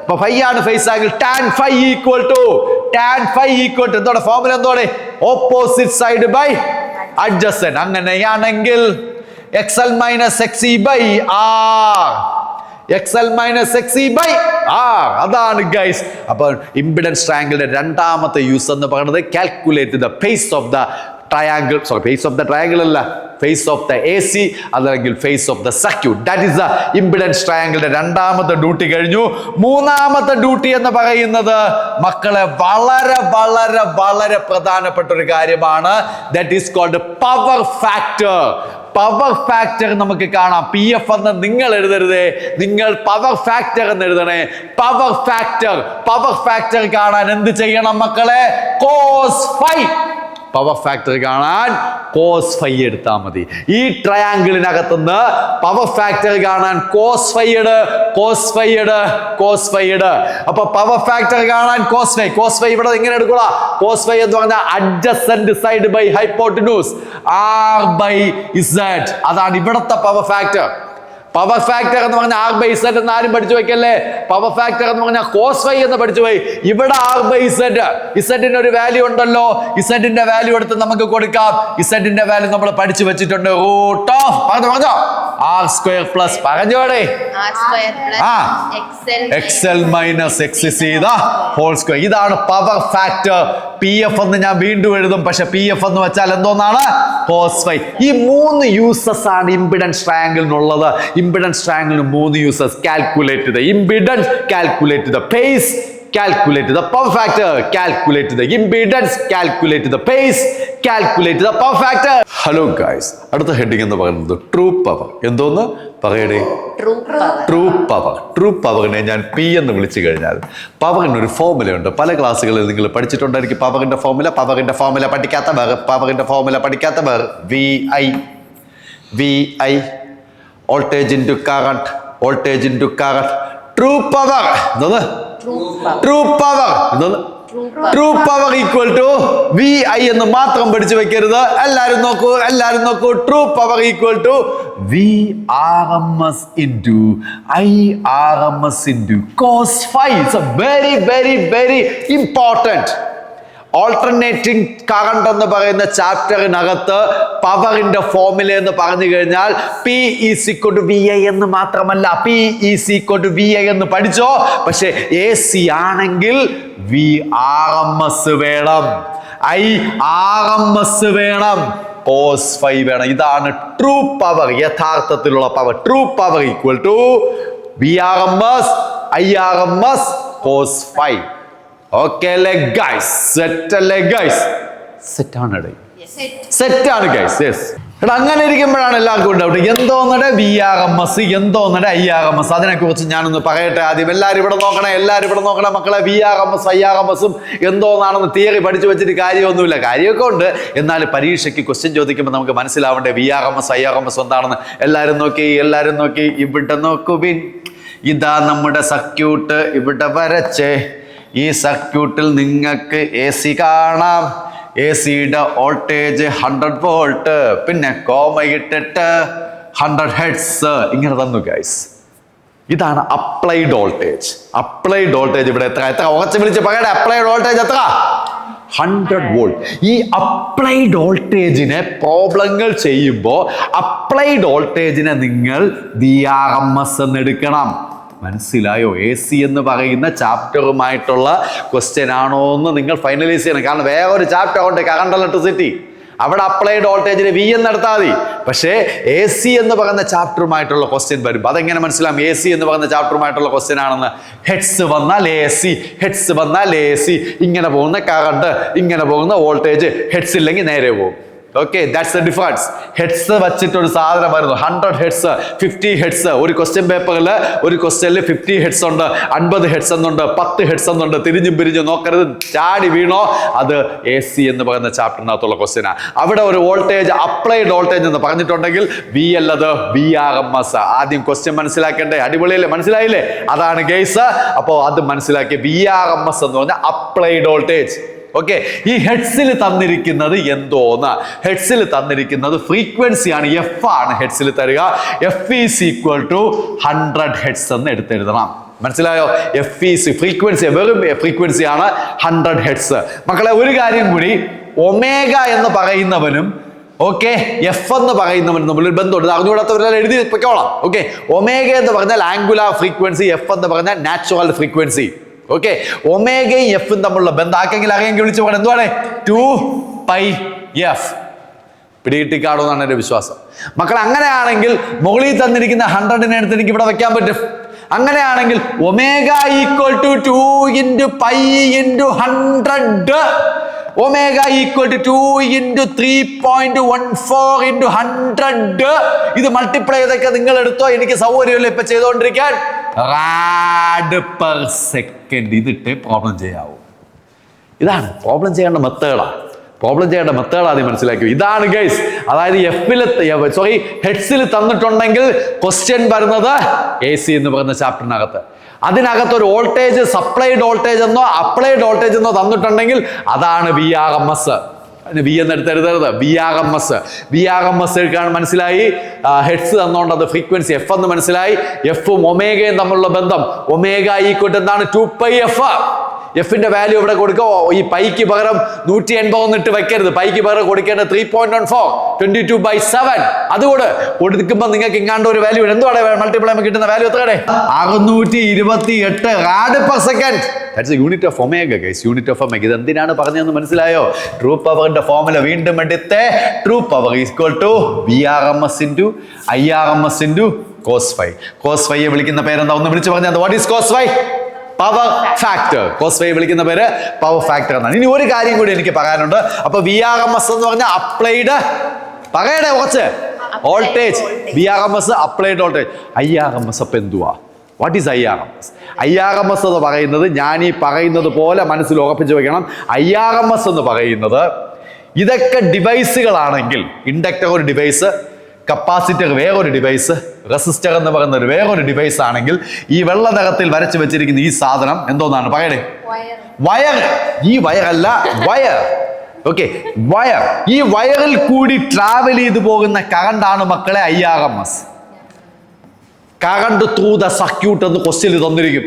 അപ്പൊ ഫൈ ആണ് phase angle. Tan phi equal to എന്തോടെ ഫോർമുല? എന്തോടെ? Opposite side by adjacent. അങ്ങനെയാണെങ്കിൽ XL minus XC by R. XL minus XC by R. അതാണ് ഗൈസ്. അപ്പോൾ ഇംപിഡൻസ് ട്രയാങ്കിളിന്റെ രണ്ടാമത്തെ യൂസ് എന്ന് പറയുന്നത് calculate the phase of the triangle. Sorry, phase of the triangle അല്ല, ഫേസ് ഓഫ് ദ AC അല്ലെങ്കിൽ phase of the circuit. That is the impedance ട്രയാങ്കിളിന്റെ രണ്ടാമത്തെ ഡ്യൂട്ടി കഴിഞ്ഞു. മൂന്നാമത്തെ ഡ്യൂട്ടി എന്ന് പറയുന്നത് മക്കളെ വളരെ വളരെ വളരെ പ്രധാനപ്പെട്ട ഒരു കാര്യമാണ്. That is called power factor. Power factor നമുക്ക് കാണാം. PF എന്ന് നിങ്ങൾ എഴുതരുതേ, നിങ്ങൾ പവർ ഫാക്ടർ എന്ന് എഴുതണേ. പവർ ഫാക്ടർ കാണാൻ എന്ത് ചെയ്യണം മക്കളെ? Cos phi. പവർ ഫാക്ടർ കാണാൻ കോസ് ഫൈ എടുത്താൽ മതി. ഈ ട്രയാങ്കിളിനകത്തുനിന്ന് പവർ ഫാക്ടർ കാണാൻ കോസ് ഫൈ. അപ്പൊ പവർ ഫാക്ടർ കാണാൻ കോസ് ഫൈ ഇവിടെ എങ്ങനെ എടുക്കുക? കോസ് ഫൈ എന്ന് പറഞ്ഞാൽ adjacent side by hypotenuse R by Z. അതാണ് ഇവിടത്തെ പവർ ഫാക്ടർ. പവർ ഫാക്ടർ എന്ന് പറഞ്ഞാൽ R ബൈ Z എന്ന് ആരും പഠിച്ചു വെക്കല്ലേ. പവർ ഫാക്ടർ എന്ന് പറഞ്ഞാൽ കോസ് ഫൈ എന്ന് പഠിച്ചു പോയി. ഇവിടെ R ബൈ Z, ഇസഡിന് ഒരു വാല്യൂ ഉണ്ടല്ലോ. ഇസഡിന്റെ വാല്യൂ എടുത്ത് നമുക്ക് കൊടുക്കാം. ഇസഡിന്റെ വാല്യൂ നമ്മൾ പഠിച്ചു വെച്ചിട്ടുണ്ട്. റൂട്ട് ഓഫ് പറഞ്ഞോ R സ്ക്വയർ പ്ലസ് പറഞ്ഞോടെ XL minus XC the whole square. ഇതാണ് പവർ ഫാക്ടർ. PF എന്ന് ഞാൻ വീണ്ടും എഴുതും, പക്ഷെ PF എന്ന് വെച്ചാൽ എന്തോന്നാണ്? Cos phi. ഈ മൂന്ന് യൂസസ് ആണ് ഇംപിഡൻസ് ട്രയാങ്കിളിനുള്ളത്. ഇംപിഡൻസ് ട്രയാങ്കിളിന് മൂന്ന് uses. Calculate the impedance, calculate the phase, calculate the power factor, calculate the impedance, calculate the pace, calculate the power factor. Hello guys, അടുത്ത ഹെഡിങ് എന്ന് പറയുന്നത് ട്രൂ പവർ. എന്തോന്ന് പറയണേ? ട്രൂ പവറിനെ ഞാൻ P എന്ന് വിളിച്ചു കഴിഞ്ഞാൽ പവറിന് ഒരു ഫോർമുലയുണ്ട്. പല ക്ലാസ്സുകളിൽ നിങ്ങൾ പഠിച്ചിട്ടുണ്ടായിരിക്കും പവറിന്റെ formula പഠിക്കാത്തവർ VI. VI, voltage into current, voltage into current. True power. True power. True power equal to VI എന്ന് മാത്രം പഠിച്ചു വെക്കരുത്. എല്ലാരും നോക്കൂ. True power equal to VRMS into IRMS into cos phi. It's a very, very, very important. Alternating current എന്ന് പറയുന്ന ചാപ്റ്ററിനകത്ത് പവറിന്റെ ഫോർമുല എന്ന് പറഞ്ഞു കഴിഞ്ഞാൽ P is equal to VI എന്ന് മാത്രമല്ല, P is equal to VI എന്ന് പഠിച്ചോ. പക്ഷെ AC ആണെങ്കിൽ VRMS വേണം, IRMS വേണം, cos phi വേണം. ഇതാണ് ട്രൂ പവർ, യഥാർത്ഥത്തിലുള്ള power. True power equal to VRMS, IRMS, cos phi. Okay അല്ലേ ഗൈസ്? സെറ്റ് അല്ലേ ഗൈസ്? സെറ്റാണ് ഗൈസ്. യെസ്. എടാ അങ്ങനെ ഇരിക്കുമ്പോഴാണ് എല്ലാവർക്കും ഡൗട്ട്, എന്തോന്നടെ VRMS, എന്തോന്നടെ IRMS. അതിനെക്കുറിച്ച് ഞാനൊന്ന് പറയട്ടെ ആദ്യം. എല്ലാവരും ഇവിടെ നോക്കണേ മക്കളെ. VRMS IRMSും എന്തോന്നാണെന്ന് തിയറി പഠിച്ചു വെച്ചിട്ട് കാര്യമൊന്നുമില്ല. കാര്യമൊക്കെ ഉണ്ട്, എന്നാൽ പരീക്ഷയ്ക്ക് ക്വസ്റ്റ്യൻ ചോദിക്കുമ്പോൾ നമുക്ക് മനസ്സിലാവണ്ടേ VRMS IRMS എന്താണെന്ന്. എല്ലാവരും നോക്കി. ഇവിടെ നോക്കുവിൻ. ഇതാ നമ്മുടെ സർക്യൂട്ട് ഇവിടെ വരച്ചേ. ഈ സർക്യൂട്ടിൽ നിങ്ങൾക്ക് AC കാണാം. AC-യുടെ വോൾട്ടേജ് 100 വോൾട്ട്, പിന്നെ കോമയിട്ടിട്ട് 100 ഹെർട്സ് ഇങ്ങനെ തന്നു ഗൈസ്. ഇതാണ് അപ്ലൈഡ് വോൾട്ടേജ്. ഇവിടെ എത്ര ഉറച്ച് വിളിച്ച് പറയട്ടെ, അപ്ലൈഡ് വോൾട്ടേജ് എത്ര? 100 വോൾട്ട്. ഈ അപ്ലൈഡ് വോൾട്ടേജിനെ പ്രോബ്ലങ്ങൾ ചെയ്യുമ്പോൾ അപ്ലൈഡ് വോൾട്ടേജിനെ നിങ്ങൾ VRMS എന്ന് എടുക്കണം. മനസ്സിലായോ? AC എന്ന് പറയുന്ന ചാപ്റ്ററുമായിട്ടുള്ള ക്വസ്റ്റ്യൻ ആണോ എന്ന് നിങ്ങൾ ഫൈനലൈസ് ചെയ്യണം. കാരണം വേറൊരു ചാപ്റ്റർ ഉണ്ട്, കറണ്ട് ഇലക്ട്രിസിറ്റി. അവിടെ അപ്ലൈഡ് വോൾട്ടേജിന് V എന്ന് എടുത്താൽ മതി. പക്ഷേ AC എന്ന് പറയുന്ന ചാപ്റ്ററുമായിട്ടുള്ള ക്വസ്റ്റ്യൻ വരും. അതെങ്ങനെ മനസ്സിലാവും AC എന്ന് പറയുന്ന ചാപ്റ്ററുമായിട്ടുള്ള ക്വസ്റ്റ്യൻ ആണെന്ന്? ഹെഡ്സ് വന്നാൽ AC, ഇങ്ങനെ പോകുന്ന കറണ്ട്, ഇങ്ങനെ പോകുന്ന വോൾട്ടേജ്. ഹെഡ്സ് ഇല്ലെങ്കിൽ നേരെ പോകും. Okay, that's the difference. Heads വെച്ചിട്ടൊരു സാധനം വരുന്നു. 100 ഹെഡ്സ്, 50 ഹെഡ്സ്. ഒരു ക്വസ്റ്റ്യൻ പേപ്പറിൽ ഒരു ക്വസ്റ്റ്യനിൽ 50 ഹെഡ്സ് ഉണ്ട്, 50 ഹെഡ്സ് എന്നുണ്ട്, 10 ഹെഡ്സ് എന്നുണ്ട്. തിരിഞ്ഞും നോക്കരുത്, ചാടി വീണോ. അത് AC എന്ന് പറയുന്ന ചാപ്റ്ററിനകത്തുള്ള ക്വസ്റ്റ്യനാണ്. അവിടെ ഒരു വോൾട്ടേജ് അപ്ലൈഡ് വോൾട്ടേജ് എന്ന് പറഞ്ഞിട്ടുണ്ടെങ്കിൽ V അല്ലത് VRMS. ആദ്യം ക്വസ്റ്റ്യൻ മനസ്സിലാക്കണ്ടേ? അടിപൊളിയല്ലേ? മനസ്സിലായില്ലേ? അതാണ് കേസ്. അപ്പോൾ അത് മനസ്സിലാക്കി. VRMS എന്ന് പറഞ്ഞാൽ അപ്ലൈഡ് വോൾട്ടേജ്. ഓക്കെ, ഈ ഹെഡ്സിൽ തന്നിരിക്കുന്നത് എന്തോന്ന്? ഹെഡ്സിൽ തന്നിരിക്കുന്നത് ഫ്രീക്വൻസിയാണ്, F ആണ് ഹെഡ്സിൽ തരിക. F is equal to 100 heads എന്ന് എടുത്തെഴുതണം. മനസ്സിലായോ? F is ഫ്രീക്വൻസി, വെറും ഫ്രീക്വൻസിയാണ് 100 ഹെഡ്സ്. മക്കളെ ഒരു കാര്യം കൂടി, ഒമേഗ എന്ന് പറയുന്നവനും ഓക്കെ F എന്ന് പറയുന്നവനും തമ്മിൽ ബന്ധമുണ്ട്. അറിഞ്ഞുകൂടാത്തവരെല്ലാം എഴുതി വെക്കോളാം. ഓക്കെ, ഒമേഗ എന്ന് പറഞ്ഞാൽ ആംഗുലാർ ഫ്രീക്വൻസി, F എന്ന് പറഞ്ഞാൽ നാച്ചുറൽ ഫ്രീക്വൻസി. ഓക്കെ, ഒമേഗയും എഫും തമ്മിലുള്ള ബന്ധം ആർക്കെങ്കിലും അറിയെങ്കിൽ വിളിച്ചു പോകണം. എന്തുവാണ്? 2πf. പിടികിട്ടിക്കാണോ എന്നാണ് എൻ്റെ വിശ്വാസം. മക്കൾ അങ്ങനെയാണെങ്കിൽ മുകളിൽ തന്നിരിക്കുന്ന 100നെ എടുത്ത് എനിക്ക് ഇവിടെ വെക്കാൻ പറ്റും. അങ്ങനെയാണെങ്കിൽ omega equal to 2 into π into 100. Omega equal to 2 into 3.14 into 100. ഇത് മൾട്ടിപ്ലൈ ചെയ്തൊക്കെ നിങ്ങൾ എടുത്തോ, എനിക്ക് സൗകര്യമല്ല ഇപ്പൊ ചെയ്തുകൊണ്ടിരിക്കാൻ. റാഡ് പെർ സെക്കൻഡ് ഇതിട്ടേ പ്രോബ്ലം ചെയ്യാവൂ. ഇതാണ് പ്രോബ്ലം ചെയ്യേണ്ട മെത്തേഡ് ആദ്യം മനസ്സിലാക്കി. ഇതാണ് ഗൈസ്. അതായത് ഹെഡ്സിൽ തന്നിട്ടുണ്ടെങ്കിൽ ക്വസ്റ്റ്യൻ വരുന്നത് AC എന്ന് പറയുന്ന ചാപ്റ്ററിനകത്ത്. അതിനകത്ത് ഒരു വോൾട്ടേജ്, സപ്ലൈഡ് വോൾട്ടേജ് എന്നോ അപ്ലൈഡ് വോൾട്ടേജ് എന്നോ തന്നിട്ടുണ്ടെങ്കിൽ അതാണ് VRMS. V എന്ന് എടുത്തെഴുതരുത്, VRMS എടുക്കാൻ മനസ്സിലായി. ഹെഡ്സ് തന്നോണ്ട് അത് ഫ്രീക്വൻസി F എന്ന് മനസ്സിലായി. എഫും ഒമേഗയും തമ്മിലുള്ള ബന്ധം, ഒമേഗ ഈക്വൽ ടു എന്താണ്? 2πf. എഫിന്റെ വാല്യൂ ഇവിടെ കൊടുക്കോ. ഈ പൈക്ക് പകരം 180 ഒന്നിട്ട് വെക്കരുത്. പൈക്ക് പകരം കൊടുക്കേണ്ട 3.14, 22/7. അതുകൂടെ കൊടുക്കുമ്പോൾ നിങ്ങൾക്ക് ഇങ്ങാണ്ട് ഒരു വാല്യൂ എന്തുവാണ് മൾട്ടിപ്ലൈ കിട്ടുന്ന വാല്യൂ എത്രയാണ്? 628 rad per second. That's unit of omega guys, unit of omega. ഇത് എന്തിനാണ് പറഞ്ഞതെന്ന് മനസ്സിലായോ? ട്രൂ പവറിന്റെ ഫോർമുല വീണ്ടും എടുത്തേ. True power equal to VRMS into IRMS into cos phi. cos phi വിളിക്കുന്ന പേരെന്താ? ഒന്ന് വിളിച്ചു പറഞ്ഞാൽ what is cos phi? Power factor. cos phi വിളിക്കുന്ന പേര് പവർ ഫാക്ടർ എന്നാണ്. ഇനി ഒരു കാര്യം കൂടി എനിക്ക് പറയാനുണ്ട്. അപ്പൊ VRMS എന്ന് പറഞ്ഞാൽ അപ്ലൈഡ്, പറയണേ കുറച്ച്, voltage. VRMS applied voltage. IRMS അപ്പൊ എന്തുവാ? What is IRMS? IRMS എന്ന് പറയുന്നത് ഞാൻ ഈ പറയുന്നത് പോലെ മനസ്സിൽ ഉറപ്പിച്ചു വെക്കണം. IRMS എന്ന് പറയുന്നത് ഇതൊക്കെ ഡിവൈസുകളാണെങ്കിൽ, ഇൻഡക്ടർ ഒരു ഡിവൈസ്, കപ്പാസിറ്റർ വേറൊരു ഡിവൈസ്, റെസിസ്റ്റർ എന്ന് പറയുന്ന ഒരു വേറൊരു ഡിവൈസ് ആണെങ്കിൽ ഈ വെള്ള നിറത്തിൽ വരച്ചു വെച്ചിരിക്കുന്ന ഈ സാധനം എന്തോന്നാണ് പറയണേ? വയർ. ഈ വയറല്ല, വയർ. Okay, wire. ഈ വയറിൽ കൂടി ട്രാവൽ ചെയ്തു പോകുന്ന കറണ്ടാണ് മക്കളെ IRMS. Current through the circuit എന്ന് ക്വസ്റ്റ്യൻ തന്നിരിക്കും.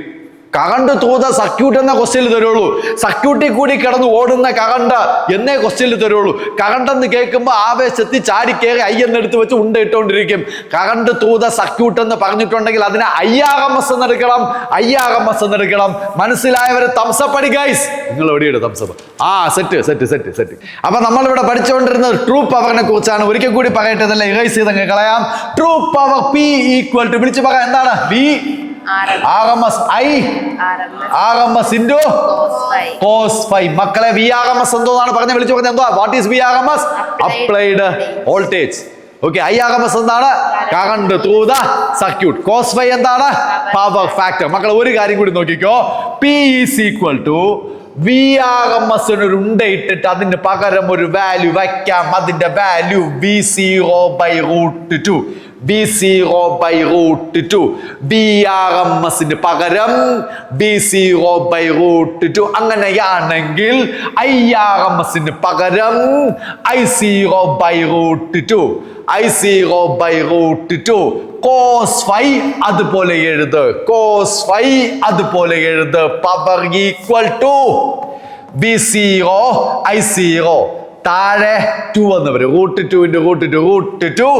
കറണ്ട് ത്രൂ ദ സർക്യൂട്ട് എന്ന ക്വസ്റ്റ്യൻ തരുള്ളൂ. സർക്യൂട്ടിൽ കൂടി കിടന്ന് ഓടുന്ന കറണ്ട് എന്നേ ക്വസ്റ്റ്യൻ തരുള്ളൂ. കറണ്ട് എന്ന് കേൾക്കുമ്പോൾ ആവേശത്തിൽ ചാടിക്കേറി എന്നെടുത്ത് വെച്ച് ഇട്ടുകൊണ്ടിരിക്കും. കറണ്ട് ത്രൂ ദ സർക്യൂട്ട് എന്ന് പറഞ്ഞിട്ടുണ്ടെങ്കിൽ അതിനെ IRMS എന്നെടുക്കണം, IRMS എന്നെടുക്കണം. മനസ്സിലായവര് തംസപ്പ് അടി ഗൈസ്. നിങ്ങൾ എവിടെയാണ് thumbs up? Set set set set. അപ്പൊ നമ്മളിവിടെ പഠിച്ചുകൊണ്ടിരുന്നത് ട്രൂ പവറിനെ കുറിച്ചാണ്. ഒരിക്കൽ കൂടി പറയട്ടെ, ഇതല്ല ഇറേസ് ചെയ്തങ്ങ് കളയാം. True power P equal to വിളിച്ചു പറയാം എന്താണ്? V RMS I RMS into cos phi. മക്കളെ VRMS എന്തോന്നാണ് പറഞ്ഞ വിളിച്ചു പറഞ്ഞത്? എന്തോ what is VRMS? Applied voltage. Okay, IRMS എന്താണ്? Current through the circuit. Cos phi എന്താണ്? Power factor. മക്കളെ ഒരു കാര്യം കൂടി നോക്കിക്കോ. P is equal to VRMS ഒരു ഉണ്ടയിട്ടിട്ട് അതിന് പകരം ഒരു വാല്യൂ വയ്ക്കാം. അതിന്റെ വാല്യൂ V0/√2. V0/√2. VRMS പകരം V0/√2. അങ്ങനെയാണെങ്കിൽ IRMS പകരം I0/√2. I0/√2. കോസ് ഫൈ അതുപോലെ എഴുത്, കോസ് ഫൈ അതുപോലെ എഴുത്. Power equal to V0 I0. താഴെ 2 എന്ന് വരും. √2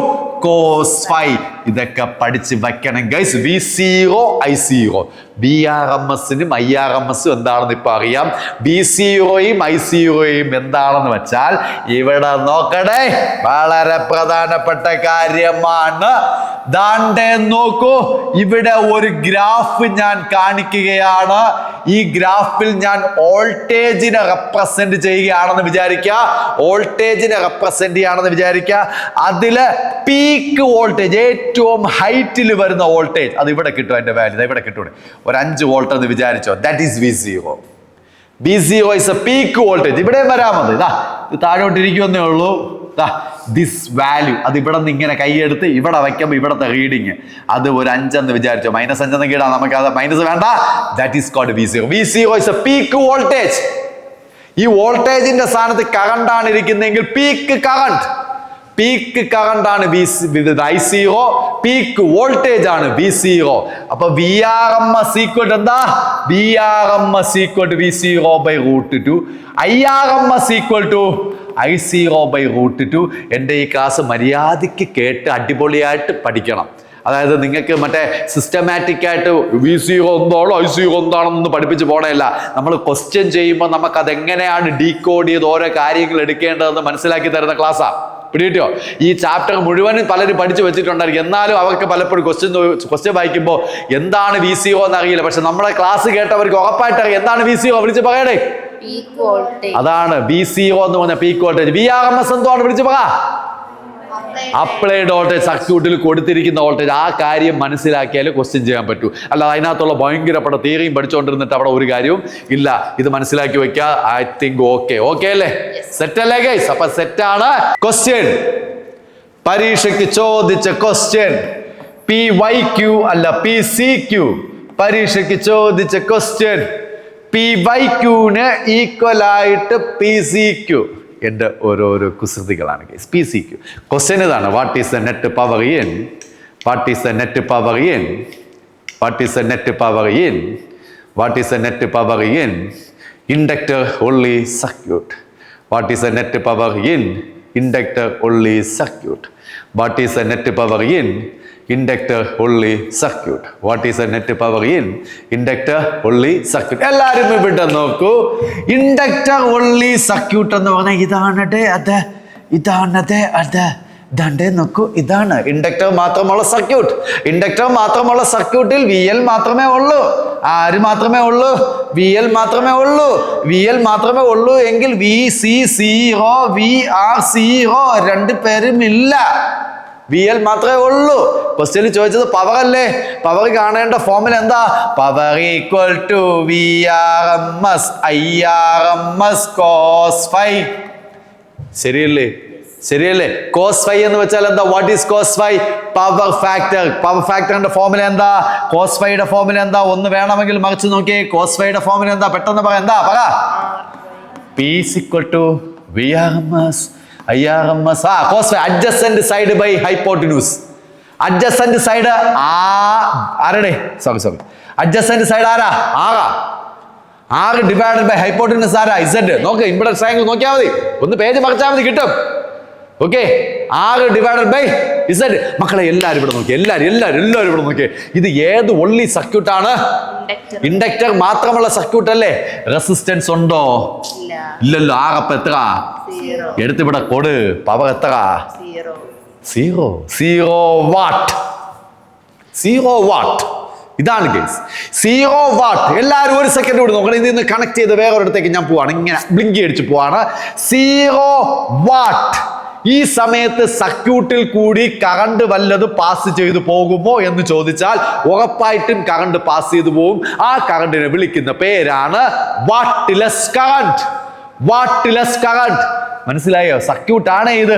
കോസ് ഫൈ. ഇതൊക്കെ പഠിച്ച് വെക്കണം ഗൈസ്. V0 I0. VRMSനും IRMSും എന്താണെന്ന് ഇപ്പൊ അറിയാം. V0യും I0യും എന്താണെന്ന് വെച്ചാൽ ഇവിടെ നോക്കണേ, വളരെ പ്രധാനപ്പെട്ട കാര്യമാണ്. ദാണ്ടെ നോക്കൂ, ഇവിടെ ഒരു ഗ്രാഫ് ഞാൻ കാണിക്കുകയാണ്. ഈ ഗ്രാഫിൽ ഞാൻ വോൾട്ടേജിനെ റെപ്രസെന്റ് ചെയ്യുകയാണെന്ന് വിചാരിക്കുക. വോൾട്ടേജിനെ റെപ്രസെന്റ് ചെയ്യുകയാണെന്ന് വിചാരിക്കുക. അതില് പീക്ക് വോൾട്ടേജ്, ഏറ്റവും ഹൈറ്റിൽ വരുന്ന വോൾട്ടേജ് അത് ഇവിടെ കിട്ടും. അതിന്റെ വാല്യൂ ഇവിടെ കിട്ടും. ഒരു 5 വോൾട്ട് എന്ന് വിചാരിച്ചോ. That is V0. V0 is a peak voltage. ഇവിടെ വരാമത് ഇതാ താഴോട്ടിരിക്കുമെന്നേ ഉള്ളൂ. ദിസ് വാല്യൂ അത് ഇവിടെ നിന്ന് ഇങ്ങനെ കൈയെടുത്ത് ഇവിടെ വയ്ക്കുമ്പോൾ ഇവിടത്തെ റീഡിങ് അത് ഒരു 5 എന്ന് വിചാരിച്ചോ. -5 എന്ന് ഇടാം, നമുക്ക് അത് മൈനസ് വേണ്ട. That is called V0. V0 is a peak voltage. ഈ വോൾട്ടേജിന്റെ സ്ഥാനത്ത് കറണ്ട് ആണ് ഇരിക്കുന്നതെങ്കിൽ പീക്ക് കറണ്ട്, പീക്ക് കറണ്ട് ആണ് I0, പീക്ക് വോൾട്ടേജ് ആണ് V0. അപ്പൊ VRMS ഈക്വൽ എന്താ? VRMS equal to V0/√2. IRMS equal to I0/√2. എൻ്റെ ഈ ക്ലാസ് മര്യാദയ്ക്ക് കേട്ട് അടിപൊളിയായിട്ട് പഠിക്കണം. അതായത് നിങ്ങൾക്ക് മറ്റേ സിസ്റ്റമാറ്റിക് ആയിട്ട് V0 എന്താണോ I0 എന്താണെന്നൊന്നും പഠിപ്പിച്ച് പോകണമില്ല. നമ്മൾ ക്വസ്റ്റ്യൻ ചെയ്യുമ്പോൾ നമുക്ക് അതെങ്ങനെയാണ് ഡീകോഡ് ചെയ്ത് ഓരോ കാര്യങ്ങൾ എടുക്കേണ്ടതെന്ന് മനസ്സിലാക്കി തരുന്ന ക്ലാസ്സാണ്. പിടികിട്ടോ? ഈ ചാപ്റ്റർ മുഴുവനും പലരും പഠിച്ചു വെച്ചിട്ടുണ്ടായിരിക്കും. എന്നാലും അവർക്ക് പലപ്പോഴും ക്വസ്റ്റ്യൻ വായിക്കുമ്പോൾ എന്താണ് V0 എന്നറിയില്ല. പക്ഷെ നമ്മുടെ ക്ലാസ് കേട്ടവർക്ക് ഉറപ്പായിട്ട് അറിയാം എന്താണ് V0. വിളിച്ച് പറയണേ, അതാണ് V0 എന്ന് പറഞ്ഞ പീക്ക് വോൾട്ടേജ്. VRMS എന്താണ് വിളിച്ച് പറ? Applied voltage. സർക്യൂട്ടിൽ കൊടുത്തിരിക്കുന്ന വോൾട്ടേജ്. ആ കാര്യം മനസ്സിലാക്കിയാലേ ക്വസ്റ്റ്യൻ ചെയ്യാൻ പറ്റൂ. അല്ലാതെ അതിനകത്തുള്ള ഭയങ്കരപ്പെട്ട തിയറിയും പഠിച്ചുകൊണ്ടിരുന്നിട്ട് അവിടെ ഒരു കാര്യവും ഇല്ല. ഇത് മനസ്സിലാക്കി വെക്കുക. ഐ തിങ്ക് ഓക്കെ അല്ലേ? സെറ്റ് അല്ലേ ഗൈസ്? അപ്പൊ സെറ്റാണ്. ക്വസ്റ്റ്യൻ, പരീക്ഷയ്ക്ക് ചോദിച്ച ക്വസ്റ്റ്യൻ PYQ അല്ല PCQ. പരീക്ഷയ്ക്ക് ചോദിച്ച ക്വസ്റ്റ്യൻ PYQന് ഈക്വൽ ആയിട്ട് PCQ. എൻ്റെ ഓരോരോ കുസൃതികളാണ് ഗൈസ്. PCQ ക്വസ്റ്റ്യൻ ഇതാണ്. What is the net power in? What is the net power in? What is the net power in? What is the net power in inductor only circuit? What is the net power in inductor only circuit? What is the net power in inductor only circuit? What is the net power in inductor only circuit? എല്ലാവരും ഇവിടെ നോക്കൂ. ഇൻഡക്ടർ only circuit എന്ന് പറഞ്ഞാൽ ഇതാണ്. ദാണ്ടെ നോക്കൂ, ഇതാണ് ഇൻഡക്ടർ മാത്രമുള്ള സർക്യൂട്ട്. ഇൻഡക്ടർ മാത്രമുള്ള സർക്യൂട്ടിൽ VL മാത്രമേ ഉള്ളൂ. ആര് മാത്രമേ ഉള്ളൂ? VL മാത്രമേ ഉള്ളൂ. VL മാത്രമേ ഉള്ളൂ എങ്കിൽ VC0 VR0 രണ്ടു പേരും ഇല്ല. VL മാത്രമേ ഉള്ളൂ. ക്വസ്റ്റ്യൻ ചോദിച്ചത് പവർ അല്ലേ? പവർ കാണേണ്ട ഫോർമുല എന്താ? Power equal to VRMS IRMS cos phi. ശരിയല്ലേ? ശരിയല്ലേ? cos phi എന്ന് വെച്ചാൽ എന്താ? What is cos phi? Power factor. Power ഫാക്ടറിന്റെ ഫോർമുല എന്താ? cos phi യുടെ ഫോർമുല എന്താ? ഒന്ന് വേണമെങ്കിൽ മറിച്ച് നോക്കിയേ. cos phi യുടെ ഫോർമുല എന്താ? പെട്ടെന്ന് പറ. എന്താ പറ? P is equal to VRMS IRMS. cos phi adjacent side by hypotenuse. adjacent side ആരുടെ? സോറി adjacent side ആരാ? R divided by hypotenuse ആരാ? Z. നോക്ക്, ഇംപെഡൻസ് ട്രയാങ്കിൾ നോക്കിയാൽ മതി. ഒന്ന് പേജ് മറിച്ചാൽ മതി, കിട്ടും. Okay, R divided by Z. മക്കളെ എല്ലാവരും ഇവിടെ നോക്കി, എല്ലാവരും ഇവിടെ നോക്കി. ഇത് ഏത് ഒള്ളി സർക്യൂട്ട് ആണ്? ഇൻഡക്ടർ മാത്രമുള്ള സർക്യൂട്ട് അല്ലേ? റെസിസ്റ്റൻസ് ഉണ്ടോ? ഇല്ലല്ലോ. R അപ്പൊ എത്ര? എടുത്തിവിടെ കൊട്. പവർ എത്ര? 0 വാട്ട്. ഇതാണ് കേസ്. 0 വാട്ട്. എല്ലാവരും ഒരു സെക്കൻഡ് കൂടി നോക്കണം. ഇതിൽ നിന്ന് കണക്ട് ചെയ്ത് വേറൊരിടത്തേക്ക് ഞാൻ പോവാണ്. ഇങ്ങനെ ബ്ലിങ്കി അടിച്ച് പോവാണ്. 0 വാട്ട്. ഈ സമയത്ത് സർക്യൂട്ടിൽ കൂടി കറണ്ട് വല്ലത് പാസ് ചെയ്തു പോകുമോ എന്ന് ചോദിച്ചാൽ ഉറപ്പായിട്ടും കറണ്ട് പാസ് ചെയ്തു പോകും. ആ കറണ്ടിനെ വിളിക്കുന്ന പേരാണ് വാട്ട്ലെസ് കറണ്ട്. മനസ്സിലായോ? സർക്യൂട്ടാണേ ഇത്.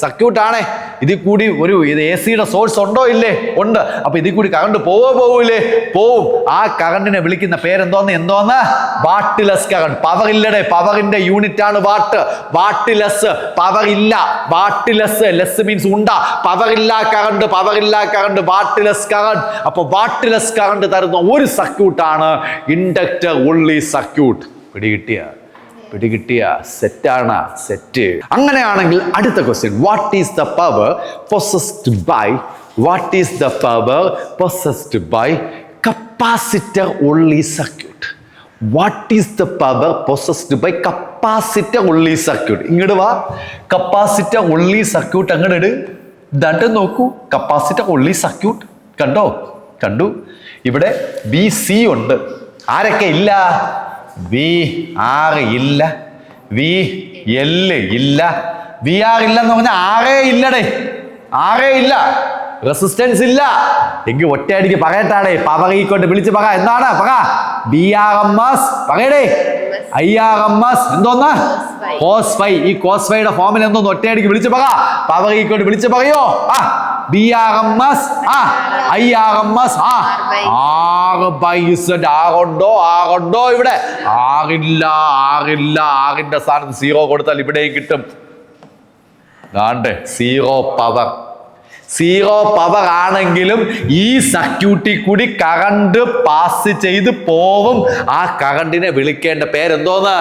സർക്യൂട്ടാണേ. ഇതിൽ കൂടി ഇത് എ സിയുടെ സോഴ്സ് ഉണ്ടോ? ഇല്ലേ? ഉണ്ട്. അപ്പൊ ഇതിൽ കൂടി കറണ്ട് പോവില്ലേ? പോവും. ആ കറണ്ടിനെ വിളിക്കുന്ന പേരെന്തോന്ന്? Wattless current. പവർ ഇല്ലടേ. പവറിന്റെ യൂണിറ്റ് ആണ് വാട്ട്. വാട്ട്ലെസ്. പവർ ഇല്ല. വാട്ട്ലെസ്. ലെസ് മീൻസ് ഉണ്ടാ. പവർ ഇല്ല കറണ്ട് വാട്ട്ലെസ് കറണ്ട്. അപ്പൊ വാട്ട്ലെസ് കറണ്ട് തരുന്ന ഒരു സർക്യൂട്ടാണ് ഇൻഡക്ടർ ഒള്ളി സർക്യൂട്ട്. പിടികിട്ടിയ സെറ്റാണ്. സെറ്റ്. അങ്ങനെയാണെങ്കിൽ അടുത്ത question, what is the power possessed by capacitor only circuit? What is the power possessed by capacitor only circuit? ഇങ്ങോട്ട് വാ. കപ്പാസിറ്റർ ഒള്ളി സർക്യൂട്ട് അങ്ങോട്ട് ഇട്. ദണ്ട് നോക്കൂ. കപ്പാസിറ്റർ ഒള്ളി സർക്യൂട്ട് കണ്ടു. ഇവിടെ VC ഉണ്ട്. ആരൊക്കെ ഇല്ല? VR ഇല്ല, VL ഇല്ല. VR ഇല്ലെന്ന് പറഞ്ഞാൽ ആറേ ഇല്ല. റെസിസ്റ്റൻസ് ഇല്ല. എങ്കിൽ ഒറ്റയടിക്ക് പറയട്ടാടേ. പവർ ഈക്വൽ വിളിച്ച് പറ. എന്താണ്? പറ. VRMS. പറയടേ. IRMS. എന്തോന്ന്? cos phi. ഈ cos phi യുടെ ഫോമിൽ എന്തോന്ന്? ഒറ്റയടിക്ക് വിളിച്ച് പറ. പവർ ഈക്വൽ വിളിച്ച് പറയോ? VRMS. IRMS. R by Z. ആറുണ്ടോ ഇവിടെ? ആറില്ല. ആറിന്റെ സ്ഥാനത്ത് 0 കൊടുത്താൽ ഇവിടെയും കിട്ടും. 0 പവർ ആണെങ്കിലും ഈ സർക്യൂട്ടിൽ കൂടി കറണ്ട് പാസ് ചെയ്ത് പോവും. ആ കറണ്ടിനെ വിളിക്കേണ്ട പേരെന്തോന്ന്?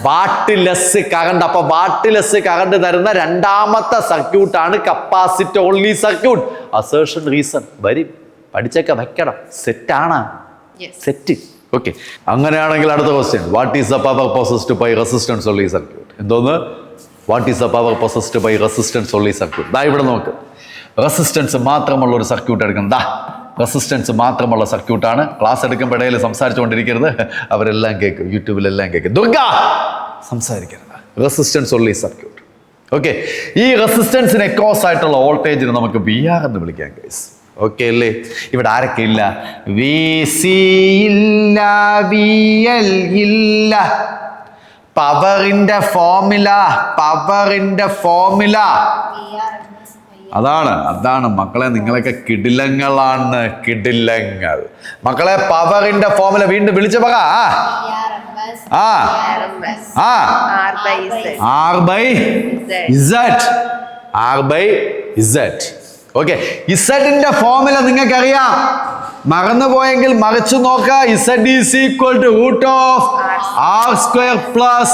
Wattless current. അപ്പൊ വാട്ട്ലെസ് കറണ്ട് തരുന്ന രണ്ടാമത്തെ സർക്യൂട്ടാണ് capacitor only circuit. Assertion reason വരും. പഠിച്ചൊക്കെ വെക്കണം. സെറ്റാണ്. സെറ്റ്. ഓക്കെ. അങ്ങനെയാണെങ്കിൽ അടുത്ത question, what is the power possessed by resistance only circuit? എന്തോന്ന്? What is the power possessed by resistance only circuit? ദാ ഇവിടെ നോക്ക്. റെസിസ്റ്റൻസ് മാത്രമുള്ള ഒരു സർക്യൂട്ട് എടുക്കണം. റെസിസ്റ്റൻസ് മാത്രമുള്ള സർക്യൂട്ടാണ്. ക്ലാസ് എടുക്കുമ്പോൾ ഇടയിൽ സംസാരിച്ചുകൊണ്ടിരിക്കരുത്. അവരെല്ലാം കേൾക്കും. യൂട്യൂബിലെല്ലാം കേൾക്കും. ദുർഗ സംസാരിക്കരുത്. Resistance only circuit. ഓക്കെ. ഈ റെസിസ്റ്റൻസിന് അക്രോസ് ആയിട്ടുള്ള വോൾട്ടേജിന് നമുക്ക് VR എന്ന് വിളിക്കാം ഗൈസ്. ഓക്കെ അല്ലേ? ഇവിടെ ആരൊക്കെ ഇല്ല? VC ഇല്ല, VL ഇല്ല. പവറിന്റെ ഫോർമുല അതാണ് മക്കളെ. നിങ്ങളൊക്കെ കിടിലങ്ങളാണ്. മക്കളെ, പവറിന്റെ ഫോർമുല വീണ്ടും വിളിച്ചു പറ. R by Z. ഓക്കെ. ഇസഡിന്റെ ഫോർമുല നിങ്ങൾക്ക് അറിയാം. മറന്നുപോയെങ്കിൽ മറിച്ചു നോക്ക. Z is equal to root of R square plus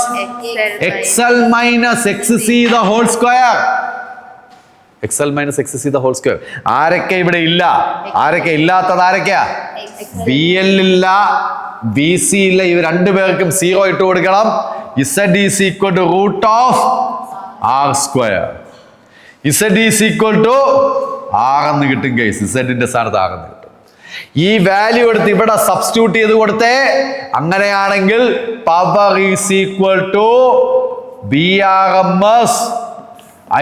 XL minus XC the whole square. XL minus XC the whole square. ആരൊക്കെ ഇവിടെ ഇല്ല? ആരൊക്കെ ഇല്ലാത്തത്? ആരൊക്കെയാ? VL ഇല്ല, VC ഇല്ല. ഇവർ രണ്ടുപേർക്കും 0 ഇട്ട് കൊടുക്കണം. Z is equal to root of R square. Z is equal to R എന്ന് കിട്ടും ഗൈസ്. ഇസഡിന്റെ സ്ഥാനത്ത് R എന്ന് കിട്ടും. ഈ വാല്യൂ എടുത്ത് ഇവിടെ സബ്സ്റ്റിറ്റ്യൂട്ട് ചെയ്ത് കൊടുത്തേ. അങ്ങനെയാണെങ്കിൽ power is equal to VRMS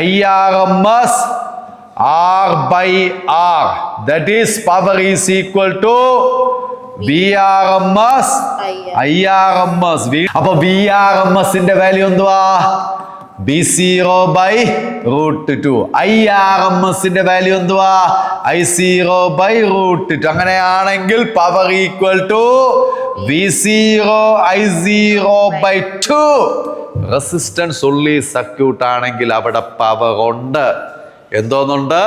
IRMS R by R. That is power is equal to VRMS IRMS. അപ്പൊ VRMS ന്റെ വാല്യൂ എന്തുവാ? V0/√2. IRMSന്റെ വാല്യൂ എന്തുവാ? I0/√2. അങ്ങനെയാണെങ്കിൽ power equal to V0I0/2. Resistance ഉള്ളി സർക്യൂട്ട് ആണെങ്കിൽ അവിടെ പവർ ഉണ്ട്. എന്തോന്നുണ്ട്?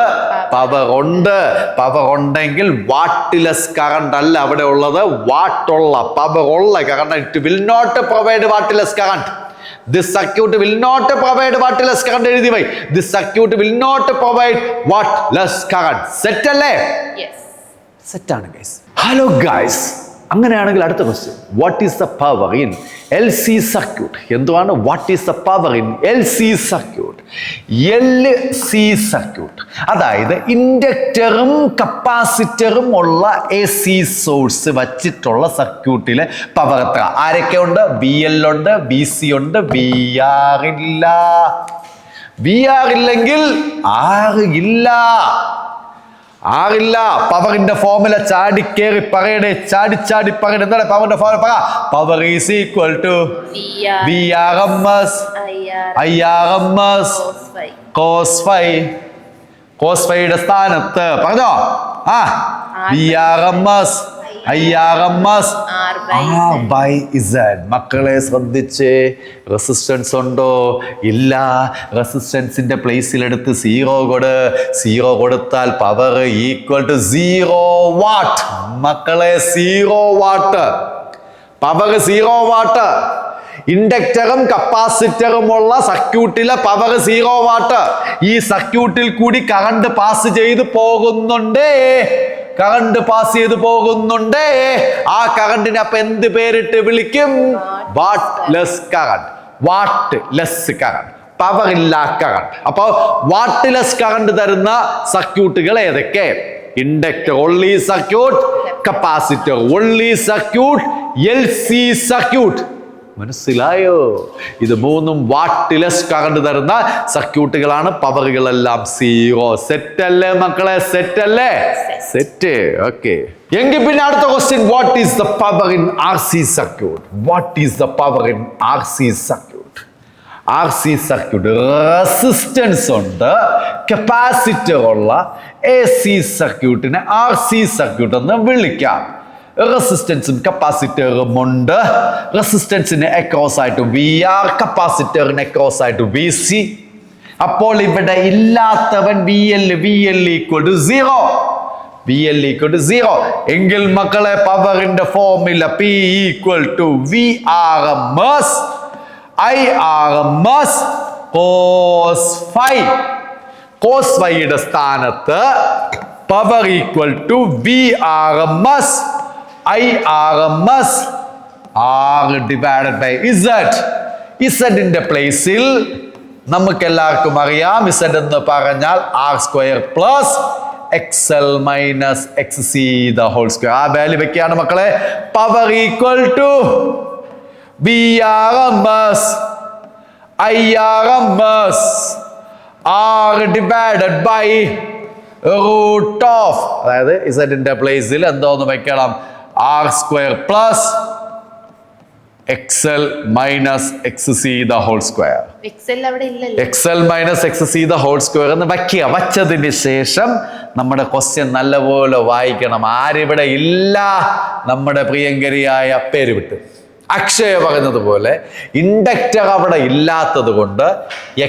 പവർ ഉണ്ട്. പവർ ഉണ്ടെങ്കിൽ വാട്ട്ലെസ് കറണ്ട് അല്ല അവിടെ ഉള്ളത്, വാട്ടുള്ള പവർ ഉള്ള current. It will not provide wattless current. This circuit will not provide wattless current. എഴുതി വൈ. This circuit will not provide wattless current. Set അല്ലേ? Yes. സെറ്റാണ് ഗൈസ്. ഹലോ ഗൈസ്, അങ്ങനെയാണെങ്കിൽ അടുത്ത question, what is the power in L C circuit? എന്തുവാണ് what is the power in L C circuit? L C circuit അതായത് ഇൻഡക്ടറും കപ്പാസിറ്ററും ഉള്ള എ സി സോഴ്സ് വച്ചിട്ടുള്ള സർക്യൂട്ടിലെ പവർ എത്ര? ആരൊക്കെ ഉണ്ട്? വി എൽ ഉണ്ട്, വി സി ഉണ്ട്, വി ആർ ഇല്ല. വി ആർ ഇല്ലെങ്കിൽ ആർ ഇല്ല. ആറില്ല. പവറിന്റെ ഫോർമുല ചാടിക്കേറി പറയണേ, ചാടി പറയണേ. എന്താണ് പവറിന്റെ ഫോർമുല? പറ. Power is equal to VRMS IRMS cos phi. cos phiയുടെ സ്ഥാനത്ത് പറഞ്ഞോ. VRMS IRMS R/Z. മക്കളെ ശ്രദ്ധിച്ച്, റെസിസ്റ്റൻസ് ഉണ്ടോ? ഇല്ല. റെസിസ്റ്റൻസിന്റെ പ്ലേസിലെടുത്ത് 0 കൊടു. 0 കൊടുത്താൽ പവർ ഈക്വൽ ടു 0 വാട്ട്. മക്കളെ 0 വാട്ട്. Power 0 watt. ഇൻഡക്ടറും കപ്പാസിറ്ററുമുള്ള സർക്യൂട്ടിലെ പവർ 0 വാട്ട്. ഈ സർക്യൂട്ടിൽ കൂടി കറണ്ട് പാസ് ചെയ്ത് പോകുന്നുണ്ടേ. കറണ്ട് പാസ് ചെയ്ത് പോകുന്നുണ്ടേ. ആ കറണ്ടിനെ അപ്പൊ എന്ത് പേരിട്ട് വിളിക്കും? Wattless current. Wattless current, power ഇല്ല കറണ്ട്. അപ്പൊ വാട്ട്ലെസ് കറണ്ട് തരുന്ന സർക്യൂട്ടുകൾ ഏതൊക്കെ? Inductor only circuit, capacitor only circuit, L C circuit. മനസ്സിലായോ? ഇത് മൂന്നും വാട്ട്ലെസ് കറണ്ട് തരുന്ന സർക്യൂട്ടുകളാണ്. പവറുകളെല്ലാം 0. സെറ്റ് അല്ലേ മക്കളെ? സെറ്റ് അല്ലേ? സെറ്റ്. ഓക്കെ. എങ്കിൽ പിന്നെ അടുത്ത question, what is the power in R C circuit? What is the power in R C circuit? R C circuit resistance ഉണ്ട്, കപ്പാസിറ്റർ ഉള്ള എ സി സർക്യൂട്ടിനെ ആർ സി സർക്യൂട്ട് എന്ന് വിളിക്കാം. റെസിസ്റ്റൻസും കപ്പാസിറ്ററും ഉണ്ട്. റെസിസ്റ്റൻസിന് അക്രോസ് ആയിട്ട് വി ആർ, കപ്പാസിറ്ററിന് അക്രോസ് ആയിട്ട് വി സി. അപ്പോൾ ഇവിടെ ഇല്ലാത്തവൻ V L equal to 0. V L equal to 0 എങ്കിൽ മക്കളെ പവറിന്റെ formula P equal to VRMS IRMS cos phi. cos phiയുടെ സ്ഥാനത്ത് power equal to VRMS IRMS R/Z. ഇസഡിന്റെ പ്ലേസിൽ നമുക്ക് എല്ലാവർക്കും അറിയാം, ഇസഡ് എന്ന് പറഞ്ഞാൽ R² plus XL minus XC the whole square. ആ വാല്യൂ വെക്കുകയാണ് മക്കളെ. Power equal to VRMS IRMS R/√, അതായത് ഇസഡിന്റെ പ്ലേസിൽ എന്തോന്ന് വെക്കണം? R² plus XL minus XC the whole square. XL minus XC the whole square എന്ന് വയ്ക്കുക. വച്ചതിന് ശേഷം നമ്മുടെ ക്വസ്റ്റ്യൻ നല്ലപോലെ വായിക്കണം. ആരിവിടെ ഇല്ല? നമ്മുടെ പ്രിയങ്കരിയായ പേര് വിട്ട് അക്ഷയ പറയുന്നത് പോലെ ഇൻഡക്ടർ അവിടെ ഇല്ലാത്തത് കൊണ്ട്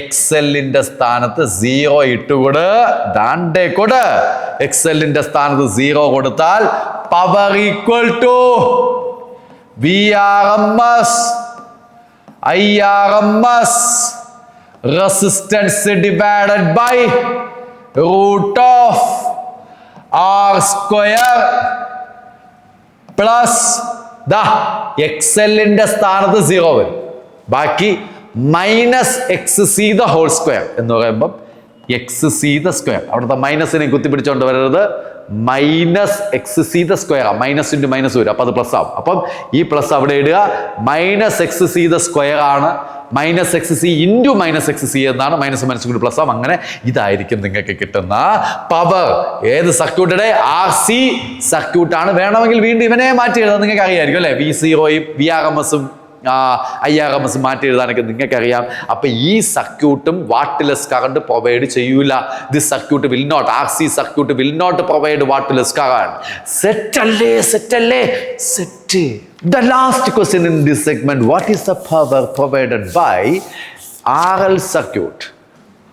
XL-ന്റെ സ്ഥാനത്ത് 0 ഇട്ടുകൊട്. ദാണ്ടേ കൊട്. XL-ന്റെ സ്ഥാനത്ത് 0 കൊടുത്താൽ power equal to VRMS IRMS resistance divided by √R² plus XL-ന്റെ സ്ഥാനത്ത് 0 വരും. ബാക്കി minus XC the whole square എന്ന് പറയുമ്പം XC ദ സ്ക്വയർ. അവിടുത്തെ മൈനസിനെ കുത്തിപ്പിടിച്ചോണ്ട് വരരുത്. Minus XC the square. Minus into minus വരും, അപ്പം അത് പ്ലസ് ആവും. അപ്പം ഈ പ്ലസ് അവിടെ ഇടുക. മൈനസ് XC ദ സ്ക്വയർ ആണ്. Minus XC into minus XC എന്നാണ്. മൈനസ് മൈനസ് കൂടി പ്ലസ് ആവും. അങ്ങനെ ഇതായിരിക്കും നിങ്ങൾക്ക് കിട്ടുന്ന പവർ. ഏത് സർക്യൂട്ടിടെ? RC സർക്യൂട്ടാണ്. വേണമെങ്കിൽ വീണ്ടും ഇവനെ മാറ്റി എഴുതാൻ നിങ്ങൾക്ക് അറിയായിരിക്കും അല്ലെ. V0യും VRMS-ഉം IRMS മാറ്റി എഴുതാനൊക്കെ നിങ്ങൾക്കറിയാം. അപ്പൊ ഈ സർക്യൂട്ടും വാട്ട്ലെസ് കറണ്ട് പ്രൊവൈഡ് ചെയ്യൂല. This circuit will not, RC circuit will not provide wattless current. Set അല്ലേ? Set. The last question in this segment, what is the power provided by RL circuit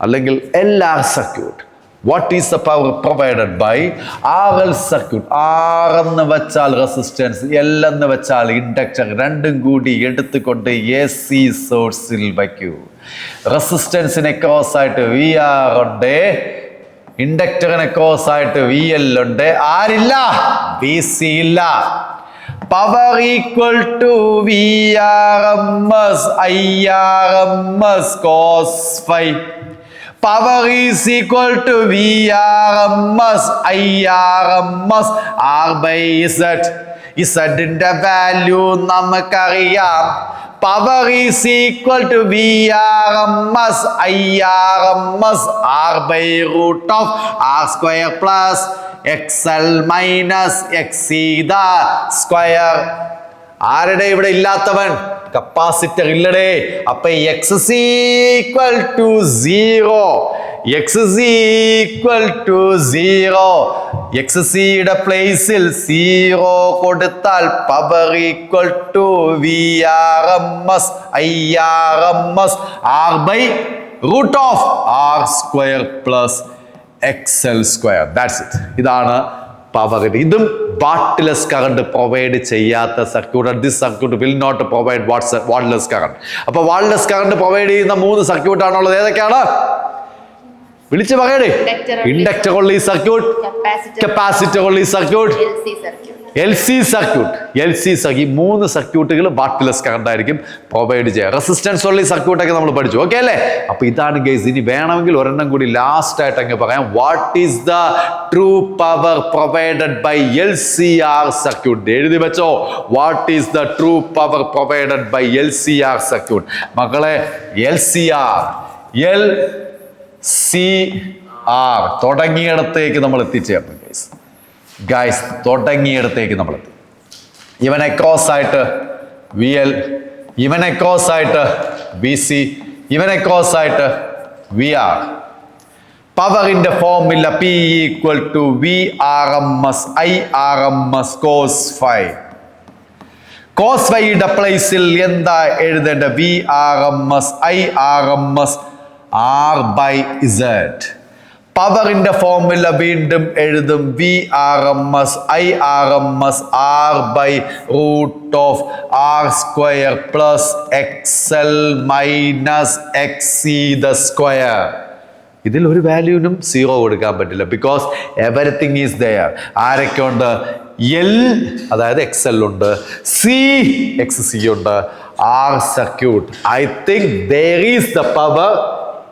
അല്ലെങ്കിൽ LR circuit? What is the power provided by RL circuit? R എന്ന് വെച്ചാൽ റെസിസ്റ്റൻസ്, L എന്ന് വെച്ചാൽ ഇൻഡക്ടർ. രണ്ടും കൂടി എടുത്തുകൊണ്ട് AC സോഴ്സിൽ വയ്ക്കൂ. റെസിസ്റ്റൻസിനെ ക്രോസ് ആയിട്ട് VR ഉണ്ട്, ഇൻഡക്ടറിനെ ക്രോസ് ആയിട്ട് VL ഉണ്ട്. ആരില്ല? VC ഇല്ല. Power equal to VRMS IRMS cos phi. Power is equal to VRMS IRMS R by Z. Z-ന്റെ വാല്യൂ നമുക്കറിയാം. Power is equal to VRMS IRMS R by root of R square plus XL minus XC the square. ആരുടെ ഇവിടെ ഇല്ലാത്തവൻ? കപ്പാസിറ്റർ ഇല്ലടേ. അപ്പൊ X is equal to 0. X is equal to 0. XC-യുടെ പ്ലേസിൽ 0 കൊടുത്താൽ power equal to VRMS IRMS R by root of R square plus XL square. That's it. ഇതാണ് പവർ. ഇതും വാട്ട്ലെസ് കറണ്ട് പ്രൊവൈഡ് ചെയ്യാത്ത circuit. This circuit will not provide wattless current. അപ്പൊ വാട്ട്ലെസ് കറണ്ട് പ്രൊവൈഡ് ചെയ്യുന്ന 3 സർക്യൂട്ടാണുള്ളത്. ഏതൊക്കെയാണ്? വിളിച്ചു പറയണേ. Inductor only circuit, capacitor only circuit, LC circuit. ഈ 3 സർക്യൂട്ടുകൾ വാട്ട്ലെസ് കറണ്ട് ആയിരിക്കും പ്രൊവൈഡ് ചെയ്യുക. റെസിസ്റ്റൻസ് ഓൺലി സർക്യൂട്ടൊക്കെ നമ്മൾ പഠിച്ചു. ഓക്കെ അല്ലേ? അപ്പൊ ഇതാണ് ഗൈസ്. ഇനി വേണമെങ്കിൽ ഒരെണ്ണം കൂടി ലാസ്റ്റ് ആയിട്ട് അങ്ങ് പറയാം. What is the true power provided by LCR circuit? എഴുതി വെച്ചോ. What is the true power provided by LCR circuit? മക്കളെ, LCR LCR തുടങ്ങിയിടത്തേക്ക് നമ്മൾ എത്തിച്ചേർന്നു ഗൈസ്. തുടങ്ങിയിടത്തേക്ക് നമ്മൾ എത്തി. ഇവനെ ക്രോസ് ആയിട്ട് VL, ഇവനെ ക്രോസ് ആയിട്ട് VC, ഇവനെ ക്രോസ് ആയിട്ട് VR. പവറിന്റെ formula P equal to VRMS IRMS cos phi. cos phi-യുടെ പ്ലേസിൽ എന്താ എഴുതേണ്ട? VRMS IRMS R by Z. പവറിന്റെ ഫോർമുല വീണ്ടും എഴുതും. VRMS IRMS R by root of R square plus XL minus XC the square. ഇതിൽ ഒരു വാല്യൂവിനും 0 കൊടുക്കാൻ പറ്റില്ല. Because everything is there. ആരൊക്കെ ഉണ്ട്? L അതായത് XL ഉണ്ട്, C XC ഉണ്ട്, R circuit. I think there is the power.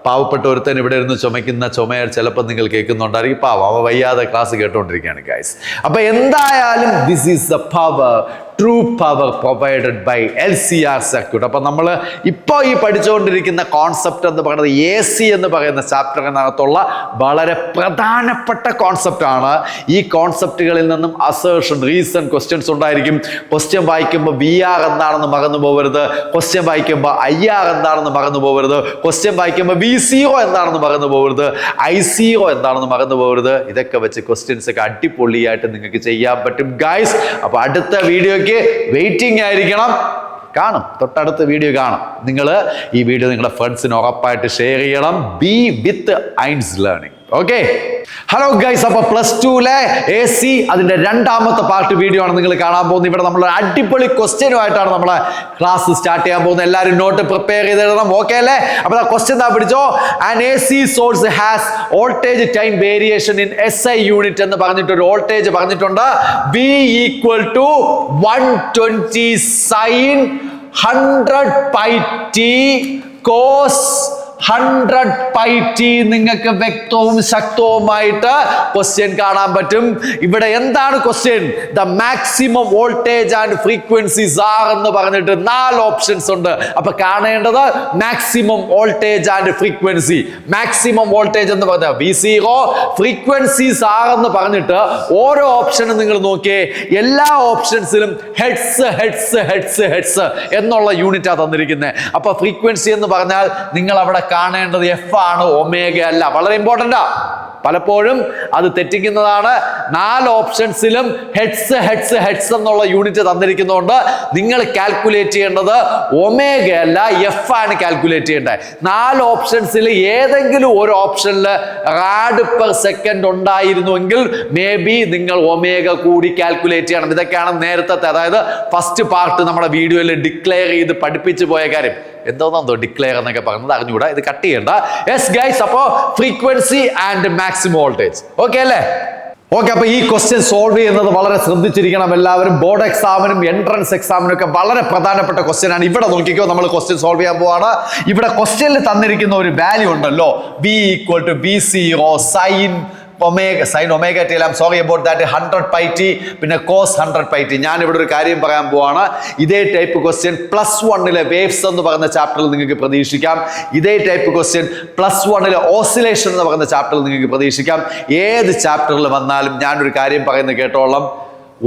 പാവപ്പെട്ട ഒരുത്തൻ ഇവിടെ ഇരുന്ന് ചുമയ്ക്കുന്ന ചുമയാൽ ചിലപ്പോൾ നിങ്ങൾ കേൾക്കുന്നുണ്ടായിരിക്കും. പാവം, അവ വയ്യാതെ ക്ലാസ് കേട്ടോണ്ടിരിക്കുകയാണ് ഗൈസ്. അപ്പൊ എന്തായാലും this is the power, true power provided by LCR circuit. അപ്പൊ നമ്മൾ ഇപ്പോൾ ഈ പഠിച്ചുകൊണ്ടിരിക്കുന്ന കോൺസെപ്റ്റ് എന്ന് പറയുന്നത് AC എന്ന് പറയുന്ന ചാപ്റ്ററിനകത്തുള്ള വളരെ പ്രധാനപ്പെട്ട കോൺസെപ്റ്റ് ആണ്. ഈ കോൺസെപ്റ്റുകളിൽ നിന്നും അസേർഷൻ, റീസൺ, ക്വസ്റ്റ്യൻസ് ഉണ്ടായിരിക്കും. ക്വസ്റ്റ്യൻ വായിക്കുമ്പോൾ VR എന്താണെന്ന് മറന്നു പോകരുത്. ക്വസ്റ്റ്യൻ വായിക്കുമ്പോൾ IR എന്താണെന്ന് മറന്നു പോകരുത്. ക്വസ്റ്റ്യൻ വായിക്കുമ്പോൾ V0 എന്താണെന്ന് മറന്നു പോകരുത്. I0 എന്താണെന്ന് മറന്നു പോകരുത്. ഇതൊക്കെ വെച്ച് ക്വസ്റ്റ്യൻസ് ഒക്കെ അടിപൊളിയായിട്ട് നിങ്ങൾക്ക് ചെയ്യാൻ പറ്റും ഗൈസ്. അപ്പൊ അടുത്ത വീഡിയോയ്ക്ക് വെയിറ്റിംഗ് ആയിരിക്കണം. കാണും, തൊട്ടടുത്ത വീഡിയോ കാണും. നിങ്ങൾ ഈ വീഡിയോ നിങ്ങളുടെ ഫ്രണ്ട്സിന് ഉറപ്പായിട്ട് ഷെയർ ചെയ്യണം. ബി വിത്ത് ഐൻസ് ലേണിംഗ്. Okay, hello guys. അപ്പൊ +2 AC അതിന്റെ 2ാമത്തെ പാർട്ട് വീഡിയോ ആണ് നിങ്ങൾ കാണാൻ പോകുന്നത്. ഇവിടെ നമ്മൾ അടിപൊളി ക്വസ്റ്റ്യനുമായിട്ടാണ് നമ്മളെ ക്ലാസ് സ്റ്റാർട്ട് ചെയ്യാൻ പോകുന്നത്. എല്ലാവരും നോട്ട് പ്രിപ്പയർ ചെയ്തിടണം. ഓക്കെ അല്ലേ? അപ്പൊ ക്വസ്റ്റ്യൻ എന്താ പിടിച്ചോ? An AC source has voltage time variation in SI unit എന്ന് പറഞ്ഞിട്ട് ഒരു വോൾട്ടേജ് പറഞ്ഞിട്ടുണ്ട്. V equal to 120 sin 100 pi t cos 100 pi t നിങ്ങൾക്ക് വ്യക്തവും ശക്തവുമായിട്ട് ക്വസ്റ്റ്യൻ കാണാൻ പറ്റും. ഇവിടെ എന്താണ് question? The maximum voltage and frequencies are എന്ന് പറഞ്ഞിട്ട് 4 ഓപ്ഷൻസ് ഉണ്ട്. അപ്പൊ കാണേണ്ടത് maximum voltage and frequency. Maximum voltage എന്ന് പറഞ്ഞാൽ V0, ഫ്രീക്വൻസീസ് ആർ എന്ന് പറഞ്ഞിട്ട് ഓരോ ഓപ്ഷനും നിങ്ങൾ നോക്കിയേ, എല്ലാ ഓപ്ഷൻസിലും ഹെഡ്സ് ഹെഡ്സ് ഹെഡ്സ് ഹെഡ്സ് എന്നുള്ള യൂണിറ്റാ തന്നിരിക്കുന്നത്. അപ്പൊ ഫ്രീക്വൻസി എന്ന് പറഞ്ഞാൽ നിങ്ങൾ അവിടെ കാണേണ്ടത് എഫ് ആണ്, ഒമേഗ അല്ല. വളരെ ഇമ്പോർട്ടന്റാ, പലപ്പോഴും അത് തെറ്റിക്കുന്നതാണ്. 4 ഓപ്ഷൻസിലും ഹെഡ്സ് ഹെഡ്സ് ഹെഡ്സ് എന്നുള്ള യൂണിറ്റ് തന്നിരിക്കുന്നതുകൊണ്ട് നിങ്ങൾ കാൽക്കുലേറ്റ് ചെയ്യേണ്ടത് ഒമേഗ അല്ല, എഫ് ആണ് കാൽക്കുലേറ്റ് ചെയ്യേണ്ടത്. 4 ഓപ്ഷൻസിൽ ഏതെങ്കിലും ഒരു ഓപ്ഷനിൽ റാഡ് പെർ സെക്കൻഡ് ഉണ്ടായിരുന്നുവെങ്കിൽ മേ ബി നിങ്ങൾ ഒമേഗ കൂടി കാൽക്കുലേറ്റ് ചെയ്യണം. ഇതൊക്കെയാണ് നേരത്തെ, അതായത് ഫസ്റ്റ് പാർട്ട് നമ്മുടെ വീഡിയോയിൽ ഡിക്ലെയർ ചെയ്ത് പഠിപ്പിച്ചു പോയ കാര്യം. എന്തോന്നോ ഡിക്ലെയർ എന്നൊക്കെ പറഞ്ഞത് അറിഞ്ഞുകൂടാ, ഇത് കട്ട് ചെയ്യണ്ട. യെസ് ഗൈസ്, അപ്പോ frequency and maximum voltage okay അല്ലേ? ഓക്കെ, അപ്പൊ ഈ ക്വസ്റ്റ്യൻ സോൾവ് ചെയ്യുന്നത് വളരെ ശ്രദ്ധിച്ചിരിക്കണം എല്ലാവരും. ബോർഡ് എക്സാമിനും എൻട്രൻസ് എക്സാമിനും ഒക്കെ വളരെ പ്രധാനപ്പെട്ട ക്വസ്റ്റ്യൻ ആണ്. ഇവിടെ നോക്കിക്കോ, നമ്മൾ ക്വസ്റ്റ്യൻ സോൾവ് ചെയ്യാൻ പോവാണ്. ഇവിടെ ക്വസ്റ്റ്യനിൽ തന്നിരിക്കുന്ന ഒരു വാല്യൂ ഉണ്ടല്ലോ, V = V0 sin omega t. I am sorry about that. 100 pi t പിന്നെ കോസ് 100 പൈ ടി. ഞാൻ ഇവിടെ ഒരു കാര്യം പറയാൻ പോവാണ്. ഇതേ ടൈപ്പ് ക്വസ്റ്റ്യൻ +1 വേവ്സ് എന്ന് പറയുന്ന ചാപ്റ്ററിൽ നിങ്ങൾക്ക് പ്രതീക്ഷിക്കാം. ഇതേ ടൈപ്പ് ക്വസ്റ്റ്യൻ +1 ഓസിലേഷൻ എന്ന് പറയുന്ന ചാപ്റ്ററിൽ നിങ്ങൾക്ക് പ്രതീക്ഷിക്കാം. ഏത് ചാപ്റ്ററിൽ വന്നാലും ഞാനൊരു കാര്യം പറയുന്നത് കേട്ടോളം,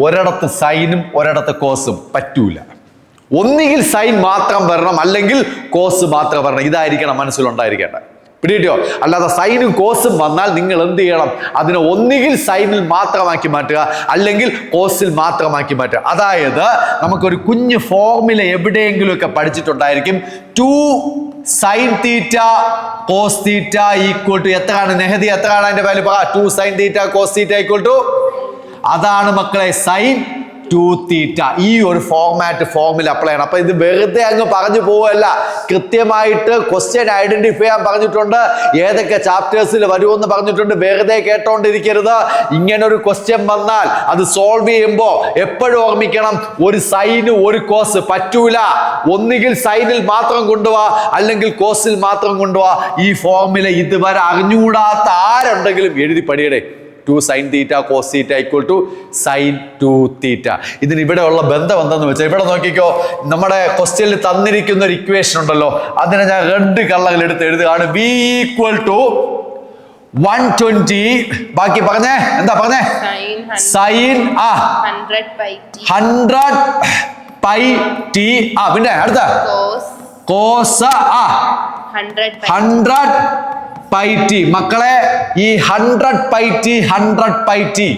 ഒരിടത്ത് സൈനും ഒരിടത്ത് കോസും പറ്റൂല. ഒന്നുകിൽ സൈൻ മാത്രം വരണം, അല്ലെങ്കിൽ കോസ് മാത്രം വരണം. ഇതായിരിക്കണം മനസ്സിലുണ്ടായിരിക്കേണ്ടത്. പിടിയോ? അല്ലാതെ സൈനും കോസും വന്നാൽ നിങ്ങൾ എന്ത് ചെയ്യണം? അതിനെ ഒന്നുകിൽ സൈനിൽ മാത്രമാക്കി മാറ്റുക, അല്ലെങ്കിൽ കോസിൽ മാത്രമാക്കി മാറ്റുക. അതായത് നമുക്കൊരു കുഞ്ഞ് ഫോർമുല എവിടെയെങ്കിലും ഒക്കെ പഠിച്ചിട്ടുണ്ടായിരിക്കും. 2 sin theta cos theta equal to എത്രയാണ്? നെഹദി എത്രയാണ് അതിന്റെ value? 2 sin theta cos theta equal to, അതാണ് മക്കളെ സൈൻ 2 തീറ്റ. ഈ ഒരു ഫോർമുല അപ്ലൈ ചെയ്യണം. അപ്പൊ ഇത് വെറുതെ അങ്ങ് പറഞ്ഞു പോവല്ല, കൃത്യമായിട്ട് ക്വസ്റ്റ്യൻ ഐഡന്റിഫൈ ചെയ്യാൻ പറഞ്ഞിട്ടുണ്ട്, ഏതൊക്കെ ചാപ്റ്റേഴ്സിൽ വരുമെന്ന് പറഞ്ഞിട്ടുണ്ട്. വെറുതെ കേട്ടോണ്ടിരിക്കരുത്. ഇങ്ങനെ ഒരു ക്വസ്റ്റ്യൻ വന്നാൽ അത് സോൾവ് ചെയ്യുമ്പോൾ എപ്പോഴും ഓർമ്മിക്കണം, ഒരു സൈന് ഒരു കോസ് പറ്റൂല. ഒന്നുകിൽ സൈനിൽ മാത്രം കൊണ്ടുപോവാ, അല്ലെങ്കിൽ കോസിൽ മാത്രം കൊണ്ടുപോവാ. ഈ ഫോർമുല ഇതുവരെ അറിഞ്ഞുകൂടാത്ത ആരുണ്ടെങ്കിലും എഴുതി പഠിയടേ. 2 sin theta cos theta equal to sine 2 theta. ഇതിന് ഇവിടെ ഉള്ള ബന്ധം എന്തെന്ന് വെച്ചാൽ, ഇവിടെ നോക്കിക്കോ, നമ്മുടെ ക്വസ്റ്റ്യനിൽ തന്നിരിക്കുന്ന ഒരു ഇക്വേഷൻ ഉണ്ടല്ലോ, അതിനെ ഞാൻ റെഡ് കളറിൽ എടുത്ത് എഴുതുകയാണ്. V = 120. ബാക്കി പറഞ്ഞേ, എന്താ പറഞ്ഞേ? Sine 100 pi t. പിന്നെ അടുത്ത കോസ് 100 പൈ ടി. മക്കളെ, ഈ 100 പൈ ടി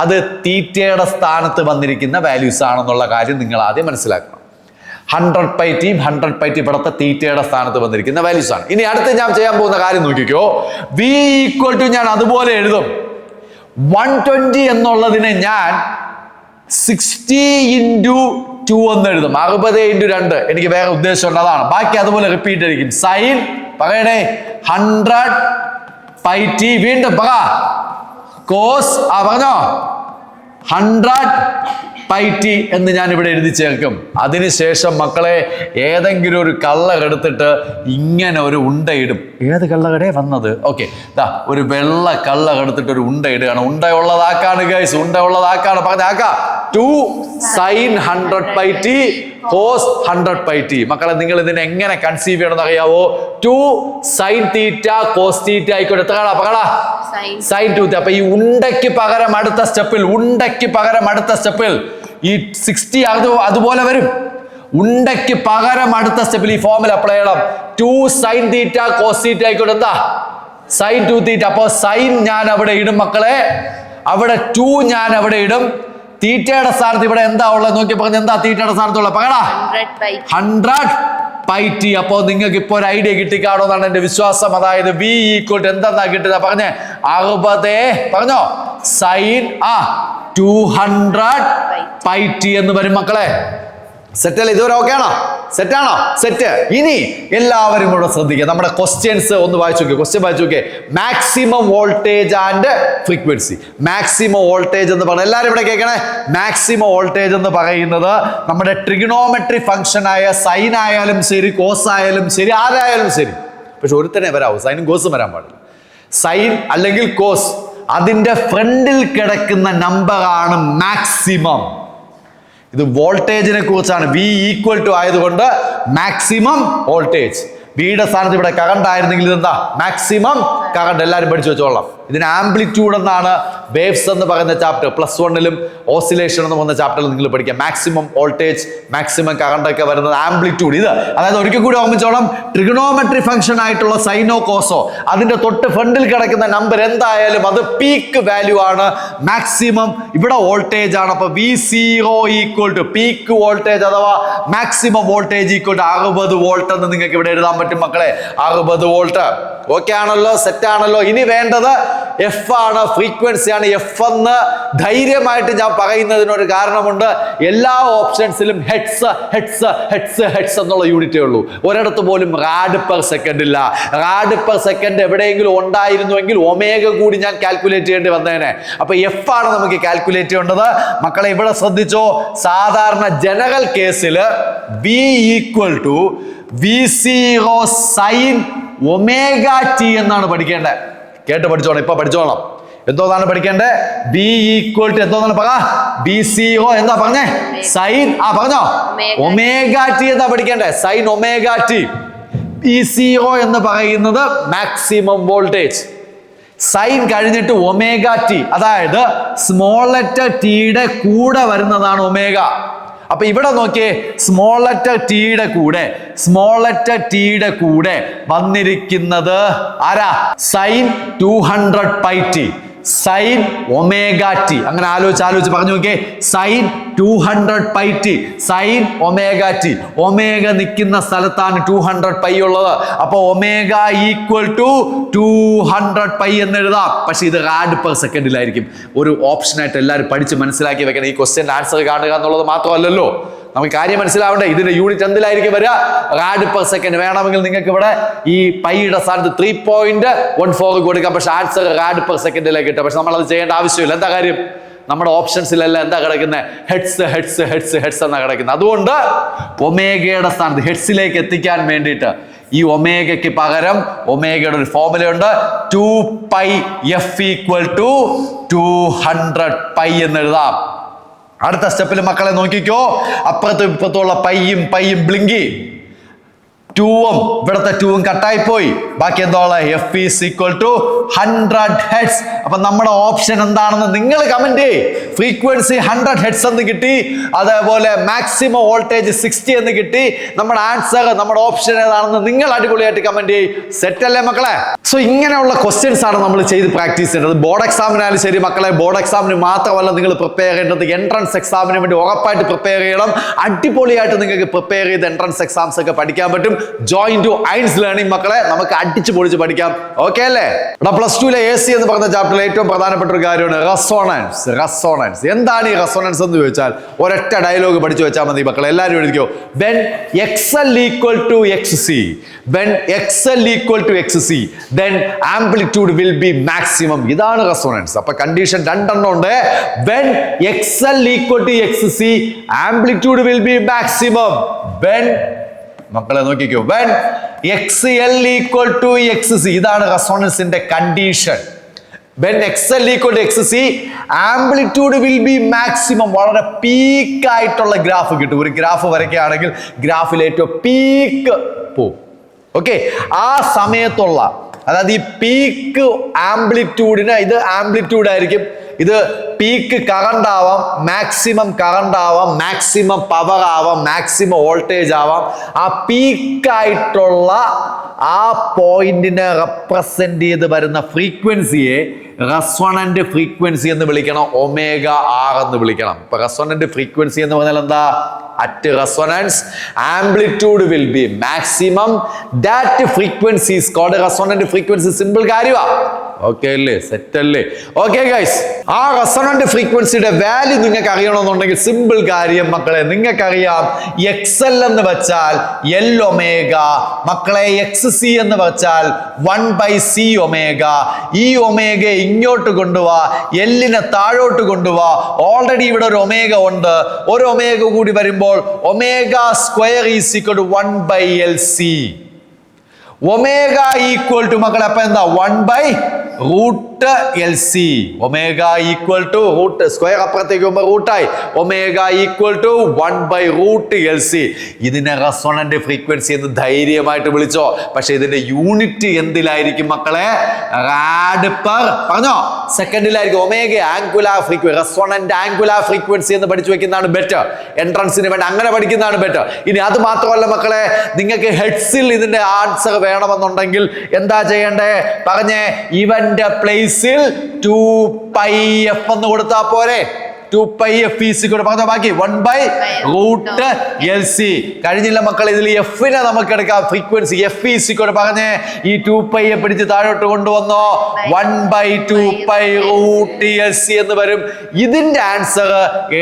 അത് തീറ്റയുടെ സ്ഥാനത്ത് വന്നിരിക്കുന്ന വാല്യൂസ് ആണെന്നുള്ള കാര്യം നിങ്ങൾ ആദ്യം മനസ്സിലാക്കണം. 100 പൈ ടി ഇവിടുത്തെ തീറ്റയുടെ സ്ഥാനത്ത് വന്നിരിക്കുന്ന വാല്യൂസ് ആണ്. ഇനി അടുത്ത് ഞാൻ ചെയ്യാൻ പോകുന്ന കാര്യം നോക്കിക്കോ. V = ഞാൻ അതുപോലെ എഴുതും. 120 എന്നുള്ളതിനെ ഞാൻ 60 × 2 എന്ന് എഴുതും. 60 × 2. എനിക്ക് വേറെ ഉദ്ദേശമുണ്ട്, അതാണ്. ബാക്കി അതുപോലെ റിപ്പീറ്റ് ആയിരിക്കും. സൈൻ പറയണേ 100 പൈ ടി. വീണ്ടും പറ. കോസ് പറഞ്ഞോ 100 പൈ ടി എന്ന് ഞാൻ ഇവിടെ എഴുതി ചേർക്കും. അതിനുശേഷം മക്കളെ ഏതെങ്കിലും ഒരു കളർ എടുത്തിട്ട് ഇങ്ങനെ ഒരു ഉണ്ടയിടും. ഏത് കളറേ വന്നത്? ഓക്കെ, ഒരു വെള്ള കളർ എടുത്തിട്ട് ഒരു ഉണ്ട ഇടുകയാണ്. ഉണ്ടയുള്ളതാക്കാണ് ഗൈസ്, ഉണ്ടയുള്ളതാക്കാണ്. പറഞ്ഞാക്ക 2 sin 100 pi t cos 100 pi t. മക്കളെ, നിങ്ങൾ ഇതിനെ എങ്ങനെ കൺസീവ് ചെയ്യണമെന്ന് അറിയാവോ? 2 sin തീറ്റ കോസ് തീറ്റ ആയിക്കോട്ടെ. എത്രയാണോ പറയടാ? സൈൻ 2 തീറ്റ. അപ്പൊ ഈ ഉണ്ടയ്ക്ക് പകരം അടുത്ത സ്റ്റെപ്പിൽ ഈ 60 അതുപോലെ വരും. ഉണ്ടയ്ക്ക് പകരം അടുത്ത സ്റ്റെപ്പിൽ ഈ ഫോർമുല അപ്ലൈ ചെയ്യണം. 2 sin തീറ്റ കോസ് തീറ്റ ആയിക്കോട്ടെ. എന്താ? സൈൻ 2 തീറ്റ. അപ്പൊ സൈൻ ഞാൻ അവിടെ ഇടും മക്കളെ, അവിടെ 2 ഞാൻ അവിടെ ഇടും. തീറ്റയുടെ സ്ഥാനത്ത് ഇവിടെ എന്താ ഉള്ളത് നോക്കി പറഞ്ഞ, എന്താ തീറ്റയുടെ സ്ഥാനത്തുള്ള? പറയടാ 100 പൈ ടി. അപ്പോ നിങ്ങൾക്ക് ഇപ്പൊ ഒരു ഐഡിയ കിട്ടിക്കാണോ എന്നാണ് എന്റെ വിശ്വാസം. അതായത് V = എന്താ കിട്ടുക? പറഞ്ഞേ 60 പറഞ്ഞോ സൈൻ 200 പൈ ടി എന്ന് വരും മക്കളെ. സെറ്റല്ലേ? ഇതുവരെ ഓക്കെ ആണോ? സെറ്റാണോ? സെറ്റ്. ഇനി എല്ലാവരും കൂടെ ശ്രദ്ധിക്കുക. നമ്മുടെ ക്വസ്റ്റ്യൻസ് ഒന്ന് വായിച്ചു നോക്കിയേ. ക്വസ്റ്റ്യൻ വായിച്ചു നോക്കിയേ. Maximum voltage and frequency. Maximum voltage എന്ന് പറഞ്ഞാൽ എല്ലാവരും ഇവിടെ കേൾക്കണേ. മാക്സിമം വോൾട്ടേജ് എന്ന് പറയുന്നത് നമ്മുടെ ട്രിഗണോമെട്രി ഫംഗ്ഷൻ ആയ സൈൻ ആയാലും ശരി, കോസ് ആയാലും ശരി, ആരായാലും ശരി. പക്ഷെ ഒരുത്തനെ വരാവൂ, സൈനും കോസും വരാൻ പാടില്ല. സൈൻ അല്ലെങ്കിൽ കോസ് അതിന്റെ ഫ്രണ്ടിൽ കിടക്കുന്ന നമ്പറാണ് മാക്സിമം. ഇത് വോൾട്ടേജിനെ കുറിച്ചാണ്. V ഈക്വൽ ടു ആയതുകൊണ്ട് മാക്സിമം വോൾട്ടേജ്. വിയുടെ സ്ഥാനത്ത് ഇവിടെ കറണ്ട് ആയിരുന്നെങ്കിൽ ഇതെന്താ മാക്സിമം കറണ്ട്. എല്ലാവരും പഠിച്ചു വെച്ചോളാം. ഇതിന് ആംപ്ലിറ്റ്യൂഡ് എന്നാണ് വേവ്സ് എന്ന് പറയുന്ന ചാപ്റ്റർ പ്ലസ് 1-ലും ഓസിലേഷൻ എന്ന് പറയുന്ന ചാപ്റ്ററിൽ നിങ്ങൾ പഠിക്കാം. മാക്സിമം വോൾട്ടേജ്, മാക്സിമം കറണ്ട് ഒക്കെ വരുന്നത് ആംപ്ലിറ്റ്യൂഡ്. ഇത് അതായത് ഒരിക്കൽ കൂടി ഓർമ്മിച്ചോളം, ട്രിഗണോമെട്രി ഫംഗ്ഷൻ ആയിട്ടുള്ള സൈനോ കോസോ അതിന്റെ തൊട്ട് ഫ്രണ്ടിൽ കിടക്കുന്ന നമ്പർ എന്തായാലും അത് പീക്ക് വാല്യൂ ആണ്, മാക്സിമം ഇവിടെ വോൾട്ടേജ് ആണ്. അപ്പൊ V0 equal to peak voltage അഥവാ maximum voltage equal to 60 volt എന്ന് നിങ്ങൾക്ക് ഇവിടെ എഴുതാൻ പറ്റും മക്കളെ. 60 വോൾട്ട്. ഓക്കെ ആണല്ലോ, സെറ്റ് ആണല്ലോ. ഇനി വേണ്ടത് എഫ് ആണ്, ഫ്രീക്വൻസി ആണ്. എഫ് എന്ന് ധൈര്യമായിട്ട് ഞാൻ പറയുന്നതിനൊരു കാരണമുണ്ട്. എല്ലാ ഓപ്ഷൻസിലും ഹെഡ്സ് ഹെഡ്സ് ഹെഡ്സ് ഹെഡ്സ് എന്നുള്ള യൂണിറ്റേ ഉള്ളൂ. ഒരിടത്ത് പോലും റാഡ് പെർ സെക്കൻഡ് ഇല്ല. റാഡ് പെർ സെക്കൻഡ് എവിടെയെങ്കിലും ഉണ്ടായിരുന്നുവെങ്കിൽ ഒമേഗ കൂടി ഞാൻ കാൽക്കുലേറ്റ് ചെയ്യേണ്ടി വന്നേനെ. അപ്പൊ എഫ് ആണ് നമുക്ക് കാൽക്കുലേറ്റ് ചെയ്യേണ്ടത്. മക്കളെ ഇവിടെ ശ്രദ്ധിച്ചോ, സാധാരണ ജനറൽ കേസിൽ V equal to V0 sine omega t എന്നാണ് പഠിക്കേണ്ടത്. കേട്ട് പഠിച്ചോളാം, ഇപ്പൊ പഠിച്ചോളാം. എന്തോന്നാണ് പഠിക്കേണ്ടത്? V ഈക്വൽ ടു എന്തോന്നാണ് പറ? V0 എന്താ പറഞ്ഞേ? സൈൻ. പറഞ്ഞോ, ഒമേഗ ടി എന്താ പഠിക്കേണ്ടത്? Sign omega T. V0 എന്ന് പറയുന്നത് മാക്സിമം വോൾട്ടേജ്. സൈൻ കഴിഞ്ഞിട്ട് ഒമേഗ ടി, അതായത് സ്മോൾ ലെറ്റർ ടിയുടെ കൂടെ വരുന്നതാണ് ഒമേഗ. അപ്പൊ ഇവിടെ നോക്കിയേ, സ്മോൾ ലെറ്റർ ടിയുടെ കൂടെ വന്നിരിക്കുന്നത് ആരാ? Sine 200 pi t, sine omega t. അങ്ങനെ ആലോചിച്ച് പറഞ്ഞു നോക്കിയേ, sine 200 pi t, sine omega t. Omega നിൽക്കുന്ന സ്ഥലത്താണ് 200 പൈ ഉള്ളത്. അപ്പൊ ഒമേഗ ഈക്വൽ ടു 200 പൈ എന്ന് എഴുതാം. പക്ഷെ ഇത് റാഡ് പെർ സെക്കൻഡിലായിരിക്കും. ഒരു ഓപ്ഷനായിട്ട് എല്ലാവരും പഠിച്ച് മനസ്സിലാക്കി വെക്കണം. ഈ ക്വസ്റ്റ്യൻ ആൻസർ കാണുക എന്നുള്ളത് മാത്രമല്ലല്ലോ, നമുക്ക് കാര്യം മനസ്സിലാവണ്ടേ. ഇതിന്റെ യൂണിറ്റ് എന്തിലായിരിക്കും വരിക? Rad per second. വേണമെങ്കിൽ നിങ്ങൾക്ക് ഇവിടെ ഈ പൈയുടെ സ്ഥാനത്ത് 3.14 കൊടുക്കാം, പക്ഷെ ആൻസർ റാഡ് പെർ സെക്കൻഡിലേക്ക് കിട്ടും. പക്ഷെ നമ്മൾ അത് ചെയ്യേണ്ട ആവശ്യമില്ല. എന്താ കാര്യം? നമ്മുടെ ഓപ്ഷൻസിലെല്ലാം എന്താ കിടക്കുന്നത്? ഹെഡ്സ് ഹെഡ്സ് ഹെഡ്സ് ഹെഡ്സ് എന്നാ കിടക്കുന്നത്. അതുകൊണ്ട് ഒമേഗയുടെ സ്ഥാനത്ത് ഹെഡ്സിലേക്ക് എത്തിക്കാൻ വേണ്ടിയിട്ട് ഈ ഒമേഗയ്ക്ക് പകരം ഒമേഗയുടെ ഒരു ഫോർമുലയുണ്ട്. 2πf ഈക്വൽ ടു 200 പൈ എന്ന് എഴുതാം. അടുത്ത സ്റ്റെപ്പിൽ മക്കളെ നോക്കിക്കോ, അപ്പുറത്തും ഇപ്പുറത്തുള്ള പയ്യും ബ്ലിങ്കി. 2ഉം ഇവിടുത്തെ 2ഉം കട്ടായി പോയി. ബാക്കി എന്താ? F is equal to 100 hertz. അപ്പൊ നമ്മുടെ ഓപ്ഷൻ എന്താണെന്ന് നിങ്ങൾ കമന്റ് ചെയ്യ്. ഫ്രീക്വൻസി 100 ഹെഡ്സ് എന്ന് കിട്ടി, അതേപോലെ മാക്സിമം വോൾട്ടേജ് 60 എന്ന് കിട്ടി. നമ്മുടെ ആൻസർ, നമ്മുടെ ഓപ്ഷൻ ഏതാണെന്ന് നിങ്ങൾ അടിപൊളിയായിട്ട് കമന്റ് ചെയ്യ്. സെറ്റ് അല്ലേ മക്കളെ? സോ ഇങ്ങനെയുള്ള ക്വസ്റ്റ്യൻസ് ആണ് നമ്മൾ ചെയ്ത് പ്രാക്ടീസ് ചെയ്യേണ്ടത്. ബോർഡ് എക്സാമിനായാലും ശരി മക്കളെ, ബോർഡ് എക്സാമിന് മാത്രമല്ല നിങ്ങൾ പ്രിപ്പയർ ചെയ്യേണ്ടത്, എൻട്രൻസ് എക്സാമിന് വേണ്ടി ഉറപ്പായിട്ട് പ്രിപ്പയർ ചെയ്യണം. അടിപൊളിയായിട്ട് നിങ്ങൾക്ക് പ്രിപ്പയർ ചെയ്ത് എൻട്രൻസ് എക്സാംസ് ഒക്കെ പഠിക്കാൻ പറ്റും. ജോയിൻ ടു ഐൻസ് ലേണിംഗ് മക്കളെ, നമുക്ക് അടിച്ചു പൊളിച്ച് പഠിക്കാം. ഓക്കെ അല്ലേ? പ്ലസ് 2-ലെ AC എന്ന് പറഞ്ഞ ചാപ്റ്ററിൽ ഏറ്റവും പ്രധാനപ്പെട്ട ഒരു കാര്യമാണ് റെസോണൻസ്. എന്താണ് ഈ റെസോണൻസ് എന്ന് ചോദിച്ചാൽ ഒരൊറ്റ ഡയലോഗ് പഠിച്ചു വെച്ചാൽ മതി മക്കളെ. എല്ലാവരും എഴുതിക്കോ. when XL equal to XC then amplitude will be maximum. ഇതാണ് റെസോണൻസ്. അപ്പൊ കണ്ടീഷൻ 2 എണ്ണം ഉണ്ട്. when XL equal to XC amplitude will be maximum. when മക്കളെ നോക്കിക്കോ, when XL equal to XC, ഇതാണ് റെസോണൻസിന്റെ condition. when XL equal to XC amplitude will be maximum. വളരെ പീക്ക് ആയിട്ടുള്ള ഗ്രാഫ് കിട്ടും. ഒരു ഗ്രാഫ് വരയ്ക്കുകയാണെങ്കിൽ ഗ്രാഫിൽ ഏറ്റവും പീക്ക് പോവും. ഓക്കെ, ആ സമയത്തുള്ള, അതായത് ഈ പീക്ക് ആംപ്ലിറ്റ്യൂഡിന് ഇത് ആംപ്ലിറ്റ്യൂഡ് ആയിരിക്കും. ഇത് പീക്ക് കറണ്ട് ആവാം, മാക്സിമം കറണ്ട് ആവാം, മാക്സിമം പവർ ആവാം, മാക്സിമം വോൾട്ടേജ് ആവാം. ആ പീക്കായിട്ടുള്ള ആ പോയിന്റിനെ റെപ്രസെന്റ് ചെയ്ത് വരുന്ന ഫ്രീക്വൻസിയെ റെസൊണന്റ് ഫ്രീക്വൻസി എന്ന് വിളിക്കണം, ഒമേഗ ആർ എന്ന് വിളിക്കണം. ഇപ്പൊ റെസൊണന്റ് ഫ്രീക്വൻസി എന്ന് പറഞ്ഞാൽ എന്താ? at resonance amplitude will be maximum. That frequency is called resonant frequency. Simple കാര്യമാ. ഓക്കെ അല്ലേ? സെറ്റ് അല്ലേ? ഓക്കെ ഗൈസ്, ആ റെസൊണന്റ് ഫ്രീക്വൻസിയുടെ വാല്യൂ നിങ്ങൾക്ക് അറിയണമെന്നുണ്ടെങ്കിൽ സിമ്പിൾ കാര്യം മക്കളെ, നിങ്ങൾക്കറിയാം XL എന്ന് വെച്ചാൽ L ഒമേഗ, മക്കളെ XC എന്ന് വെച്ചാൽ 1/C ഒമേഗ. ഈ ഒമേഗ ഇങ്ങോട്ട് കൊണ്ടുപോവാ, എല്ലിനെ താഴോട്ട് കൊണ്ടുപോവാ. ഓൾറെഡി ഇവിടെ ഒരു ഒമേഗ ഉണ്ട്, ഒരു ഒമേഗ കൂടി വരുമ്പോൾ omega square is equal to 1/LC. Omega equal to മക്കളെ അപ്പൊ എന്താ 1/√LC. Omega equal to root square അപ്പുറത്തേക്ക് പോകുമ്പോൾ റൂട്ടായി. Omega equal to 1/√LC. ഇതിനെ റെസൊണന്റ് ഫ്രീക്വൻസി എന്ന് ധൈര്യമായിട്ട് വിളിച്ചോ. പക്ഷെ ഇതിന്റെ യൂണിറ്റ് എന്തിലായിരിക്കും മക്കളെ? റാഡ് പെർ പറഞ്ഞോ സെക്കൻഡിലായിരിക്കും. Omega angular frequency, resonant angular frequency എന്ന് പഠിച്ചു വെക്കുന്നതാണ് ബെറ്റർ. എൻട്രൻസിന് വേണ്ടി അങ്ങനെ പഠിക്കുന്നതാണ് ബെറ്റർ. ഇനി അത് മാത്രമല്ല മക്കളെ, നിങ്ങൾക്ക് ഹെഡ്സിൽ ഇതിന്റെ ആൻസർ വേണമെന്നുണ്ടെങ്കിൽ എന്താ ചെയ്യണ്ടേ പറഞ്ഞേ? ഇവന്റെ പ്ലേസിൽ 2πf എന്ന് കൊടുത്താ പോരെ. 2πf പറഞ്ഞ ബാക്കി 1/√LC. കഴിഞ്ഞില്ല മക്കൾ, ഇതിൽ എഫിനെ നമുക്ക് എടുക്കാം. ഫ്രീക്വൻസി എഫ് പറഞ്ഞേ ഈ 2π പിടിച്ച് താഴോട്ട് കൊണ്ടുവന്നോ 1/2π√LC എന്ന് വരും. ഇതിന്റെ ആൻസർ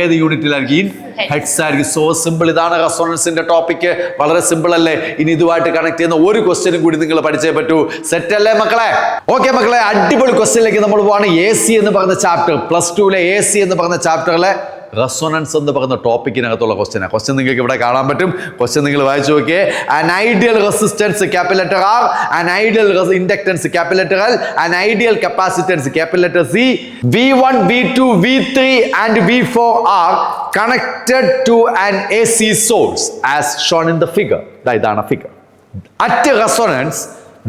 ഏത് യൂണിറ്റിലായിരിക്കും? ഹെഡ്സ് ആയിരിക്കും. So simple. ഇതാണ് റെസൊണൻസിന്റെ ടോപ്പിക്. വളരെ സിമ്പിൾ അല്ലേ? ഇനി ഇതുമായിട്ട് കണക്ട് ചെയ്യുന്ന ഒരു ക്വസ്റ്റ്യനും കൂടി നിങ്ങൾ പഠിച്ചേ പറ്റൂ. സെറ്റ് അല്ലേ മക്കളെ? ഓക്കെ മക്കളെ, അടിപൊളി ക്വസ്റ്റ്യനിലേക്ക് നമ്മൾ പോവാണ്. AC എന്ന് പറഞ്ഞ ചാപ്റ്റർ, +2 AC എന്ന് പറഞ്ഞ ചാപ്റ്ററിലെ റെസൊണൻസ് എന്ന് പറയുന്ന ടോപ്പിക്കിനകത്തുള്ള ക്വസ്റ്റ്യൻ നിങ്ങൾക്ക് ഇവിടെ കാണാൻ പറ്റും. ക്വസ്റ്റ്യൻ നിങ്ങൾ വായിച്ചു നോക്കിയേ. An ideal resistance capital R, an ideal inductance capital L, an ideal capacitance capital C, V1, V2, V3 and V4 are connected to an AC source as shown in the figure. ഇതാണ് ഫിഗർ. അറ്റ് റെസൊണൻസ്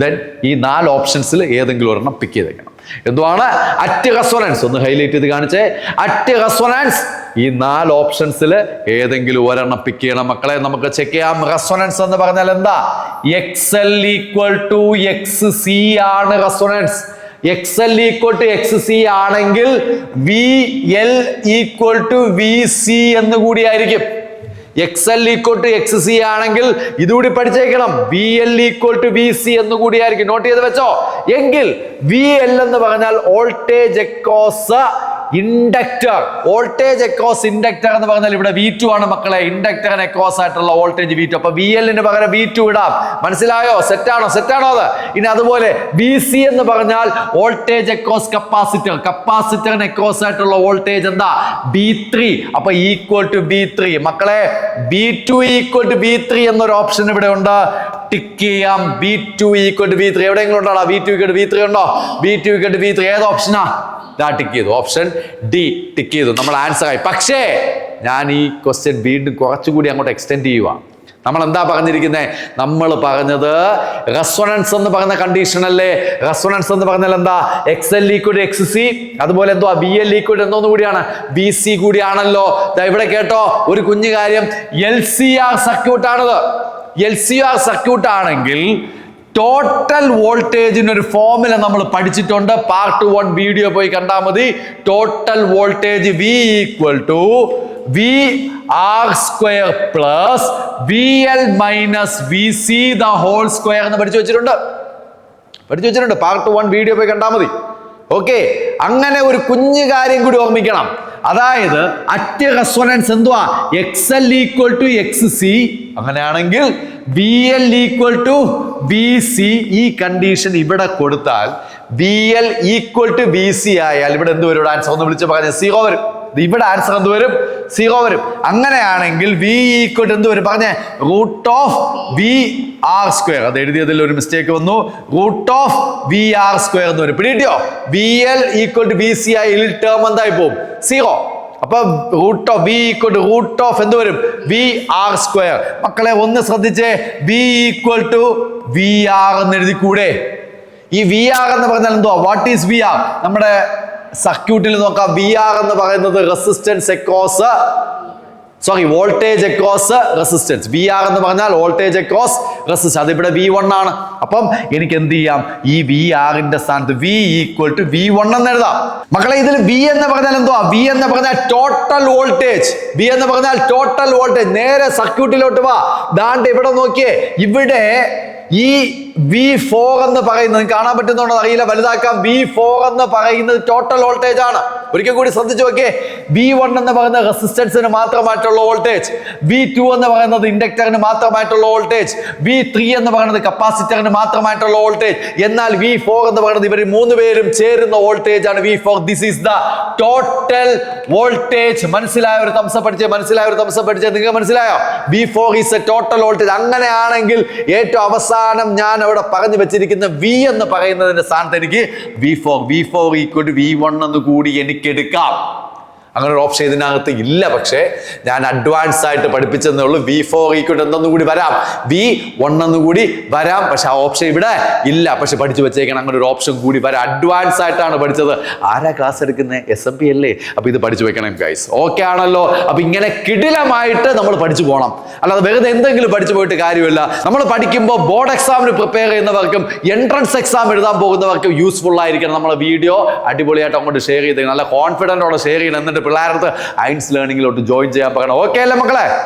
ദെൻ ഈ 4 ഓപ്ഷൻസിൽ ഏതെങ്കിലും ഒരെണ്ണം പിക്ക് ചെയ്തേക്കണം. എന്തുവാണ് അറ്റ് റെസൊണൻസ്? ഒന്ന് ഹൈലൈറ്റ് ചെയ്ത് കാണിച്ചേ. അറ്റ് റെസൊണൻസ് ഈ 4 ഓപ്ഷൻസിൽ ഏതെങ്കിലും ഒരെണ്ണം പിക്ക് ചെയ്യണം മക്കളെ. നമുക്ക് ചെക്ക് ചെയ്യാം. റെസൊണൻസ് എന്ന് പറഞ്ഞാൽ എന്താ? XL ഈക്വൽ ടു XC ആണ് resonance. XL equal to XC ആണെങ്കിൽ VL ഈക്വൽ ടു VC എന്ന് കൂടിയായിരിക്കും. XL ഈക്വൽ ടു XC ആണെങ്കിൽ ഇതുകൂടി പഠിച്ചേക്കണം. VL ഈക്വൽ ടു VC എന്ന് കൂടിയായിരിക്കും. നോട്ട് ചെയ്ത് വെച്ചോ. എങ്കിൽ VL എന്ന് പറഞ്ഞാൽ voltage across inductor. Voltage across inductor എന്ന് പറഞ്ഞാൽ ഇവിടെ V2 ആണ് മക്കളെ. ഇൻഡക്ടറിന് അക്രോസ് ആയിട്ടുള്ള വോൾട്ടേജ് V2. അപ്പൊ VL പകരം V2 ഇടാം. മനസ്സിലായോ? സെറ്റാണോ അത്? ഇനി അതുപോലെ VC എന്ന് പറഞ്ഞാൽ വോൾട്ടേജ് അക്രോസ് കപ്പാസിറ്റർ. കപ്പാസിറ്ററിന് അക്രോസ് ആയിട്ടുള്ള വോൾട്ടേജ് എന്താ? V3. അപ്പൊ ഈക്വൽ ടു V3 മക്കളെ. V2 ഈക്വൽ ടു V3 എന്നൊരു ഓപ്ഷൻ ഇവിടെ ഉണ്ട്. ടിക്ക് ചെയ്യാം. V2 ഈക്വൽ ടു V3 എവിടെയെങ്കിലും ഉണ്ടോ? V2 ഈക്വൽ ടു V3 ഉണ്ടോ? V2 ഈക്വൽ ടു V3 ഏത് ഓപ്ഷനാ? ടിക്ക് ചെയ്തു. ഓപ്ഷൻ ഡി ടിക്ക് ചെയ്തു. നമ്മൾ ആൻസർ ആയി. പക്ഷേ ഞാൻ ഈ ക്വസ്റ്റ്യൻ വീണ്ടും കുറച്ചുകൂടി അങ്ങോട്ട് എക്സ്റ്റെൻഡ് ചെയ്യുക. നമ്മൾ എന്താ പറഞ്ഞിരിക്കുന്നത്? നമ്മൾ പറഞ്ഞത് റെസൊണൻസ് എന്ന് പറയുന്ന കണ്ടീഷൻ അല്ലേ? റെസൊണൻസ് എന്ന് പറഞ്ഞാൽ എന്താ? XL ഈക്വൽ ടു XC, അതുപോലെ എന്തോ VL ഈക്വൽ ടു എന്തോന്ന് കൂടിയാണ്? VC കൂടിയാണല്ലോ. ഇവിടെ കേട്ടോ ഒരു കുഞ്ഞു കാര്യം. LCR സർക്യൂട്ടാണിത്. LCR സർക്യൂട്ട് ആണെങ്കിൽ ടോട്ടൽ വോൾട്ടേജിന് ഒരു ഫോർമുല നമ്മൾ പഠിച്ചിട്ടുണ്ട്. പാർട്ട് 1 വീഡിയോ പോയി കണ്ടാൽ മതി. Total voltage V equal to VR² plus VL minus VC the whole square എന്ന് പഠിച്ചു വെച്ചിട്ടുണ്ട്. പാർട്ട് 1 വീഡിയോ പോയി കണ്ടാൽ മതി. ഓക്കെ, അങ്ങനെ ഒരു കുഞ്ഞു കാര്യം കൂടി ഓർമ്മിക്കണം. അതായത് അറ്റ് റെസൊണൻസ് എന്തുവാ? XL equal to XC. അങ്ങനെയാണെങ്കിൽ VL ഈക്വൽ ടു VC. ഈ കണ്ടീഷൻ ഇവിടെ കൊടുത്താൽ VL ഈക്വൽ ടു VC ആയാൽ ഇവിടെ എന്ത് വരും? ആൻസർ ഒന്ന് വിളിച്ച് പറഞ്ഞ 0 വരും. ഇവിടെ ആൻസർ എന്ത് വരും? 0 വരും. അങ്ങനെയാണെങ്കിൽ V ഈക്വൽ ടു എന്ത് വരും? പറഞ്ഞേ √VR². അത് എഴുതിയതിൽ ഒരു മിസ്റ്റേക്ക് വന്നു. √VR² എന്ന് വരും. പിടിയോ? VL ഈക്വൽ ടു VC ആയി ടേം എന്തായി പോകും? 0. അപ്പൊ √V ഈക്വൽ ടു √ എന്ത് വരും? VR². മക്കളെ ഒന്ന് ശ്രദ്ധിച്ചേ. V ഈക്വൽ ടു VR എന്ന് എഴുതിക്കൂടെ? ഈ VR എന്ന് പറഞ്ഞാൽ എന്തുവാ? What is VR? നമ്മുടെ സർക്യൂട്ടിൽ നോക്കാം. VR എന്ന് പറയുന്നത് resistance across voltage across resistance. VR എന്ന് പറഞ്ഞാൽ വോൾട്ടേജ് അക്രോസ് റെസിസ്റ്റൻസ്. അതിവിടെ V1 ആണ്. അപ്പം എനിക്ക് എന്ത് ചെയ്യാം? ഈ VR-ന്റെ സ്ഥാനത്ത് V ഈക്വൽ ടു V1 എന്ന് എഴുതാം. മക്കളെ ഇതിൽ V എന്ന് പറഞ്ഞാൽ എന്തുവാ? V എന്ന് പറഞ്ഞാൽ ടോട്ടൽ വോൾട്ടേജ്. V എന്ന് പറഞ്ഞാൽ ടോട്ടൽ വോൾട്ടേജ്. നേരെ സർക്യൂട്ടിലോട്ട് വാ. ദാണ്ട് ഇവിടെ നോക്കിയേ. ഇവിടെ ഈ V4 എന്ന് പറയുന്നത് നിങ്ങൾക്ക് കാണാൻ പറ്റുന്നുണ്ടോ അറിയില്ല, വലുതാക്കാം. V4 എന്ന് പറയുന്നത് ടോട്ടൽ വോൾട്ടേജ് ആണ്. ഒരിക്കൽ കൂടി ശ്രദ്ധിച്ചു നോക്കിയേ. V1 എന്ന് പറയുന്ന റെസിസ്റ്റൻസിന് മാത്രമായിട്ടുള്ള വോൾട്ടേജ്, V2 എന്ന് പറയുന്നത് ഇൻഡക്ടറിന് മാത്രമായിട്ടുള്ള വോൾട്ടേജ്, V3 എന്ന് പറയുന്നത് കപ്പാസിറ്ററിന് മാത്രമായിട്ടുള്ള വോൾട്ടേജ്. എന്നാൽ V4 എന്ന് പറയുന്നത് ഇവർ 3 പേരും ചേരുന്ന വോൾട്ടേജ് ആണ് V4. This is the total voltage. മനസ്സിലായവർ തംസപ്പടിച്ച് നിങ്ങൾക്ക് മനസ്സിലായോ? V4 is A total voltage. അങ്ങനെയാണെങ്കിൽ ഏറ്റവും അവസാനം ഞാൻ അവിടെ പറഞ്ഞു വെച്ചിരിക്കുന്ന വി എന്ന് പറയുന്നതിന്റെ സ്ഥാനത്ത് എനിക്ക് V4 ഈക്വൽ ടു V1 എന്ന് കൂടി എനിക്ക് എടുക്കാം. അങ്ങനെ ഒരു ഓപ്ഷൻ ഇതിനകത്ത് ഇല്ല. പക്ഷേ ഞാൻ അഡ്വാൻസ് ആയിട്ട് പഠിപ്പിച്ചെന്നേ ഉള്ളൂ. V4 ഈക്വൽ ടു എന്തെന്ന് കൂടി വരാം, V1 എന്ന് കൂടി വരാം. പക്ഷെ ആ ഓപ്ഷൻ ഇവിടെ ഇല്ല. പക്ഷെ പഠിച്ചു വെച്ചേക്കണം, അങ്ങനെ ഒരു ഓപ്ഷൻ കൂടി വരാം. അഡ്വാൻസ് ആയിട്ടാണ് പഠിച്ചത്. ആരാ ക്ലാസ് എടുക്കുന്നത്? SMP അല്ലേ? അപ്പൊ ഇത് പഠിച്ചു വെക്കണം ഗൈസ്. ഓക്കെ ആണല്ലോ? അപ്പൊ ഇങ്ങനെ കിടിലമായിട്ട് നമ്മൾ പഠിച്ചു പോകണം. അല്ലാതെ വെറുതെ എന്തെങ്കിലും പഠിച്ചു പോയിട്ട് കാര്യമില്ല. നമ്മൾ പഠിക്കുമ്പോൾ ബോർഡ് എക്സാമിന് പ്രിപ്പയർ ചെയ്യുന്നവർക്കും എൻട്രൻസ് എക്സാം എഴുതാൻ പോകുന്നവർക്കും യൂസ്ഫുൾ ആയിരിക്കണം. നമ്മളെ വീഡിയോ അടിപൊളിയായിട്ട് അങ്ങോട്ട് ഷെയർ ചെയ്ത് നല്ല കോൺഫിഡൻറ്റോടെ ഷെയർ ചെയ്യണം. എന്നിട്ട് പിള്ളേരുടെ ഐൻസ് ലേണിംഗിലോട്ട് ജോയിൻ ചെയ്യാൻ പറയണം. ഓക്കെ അല്ലേ മക്കളെ?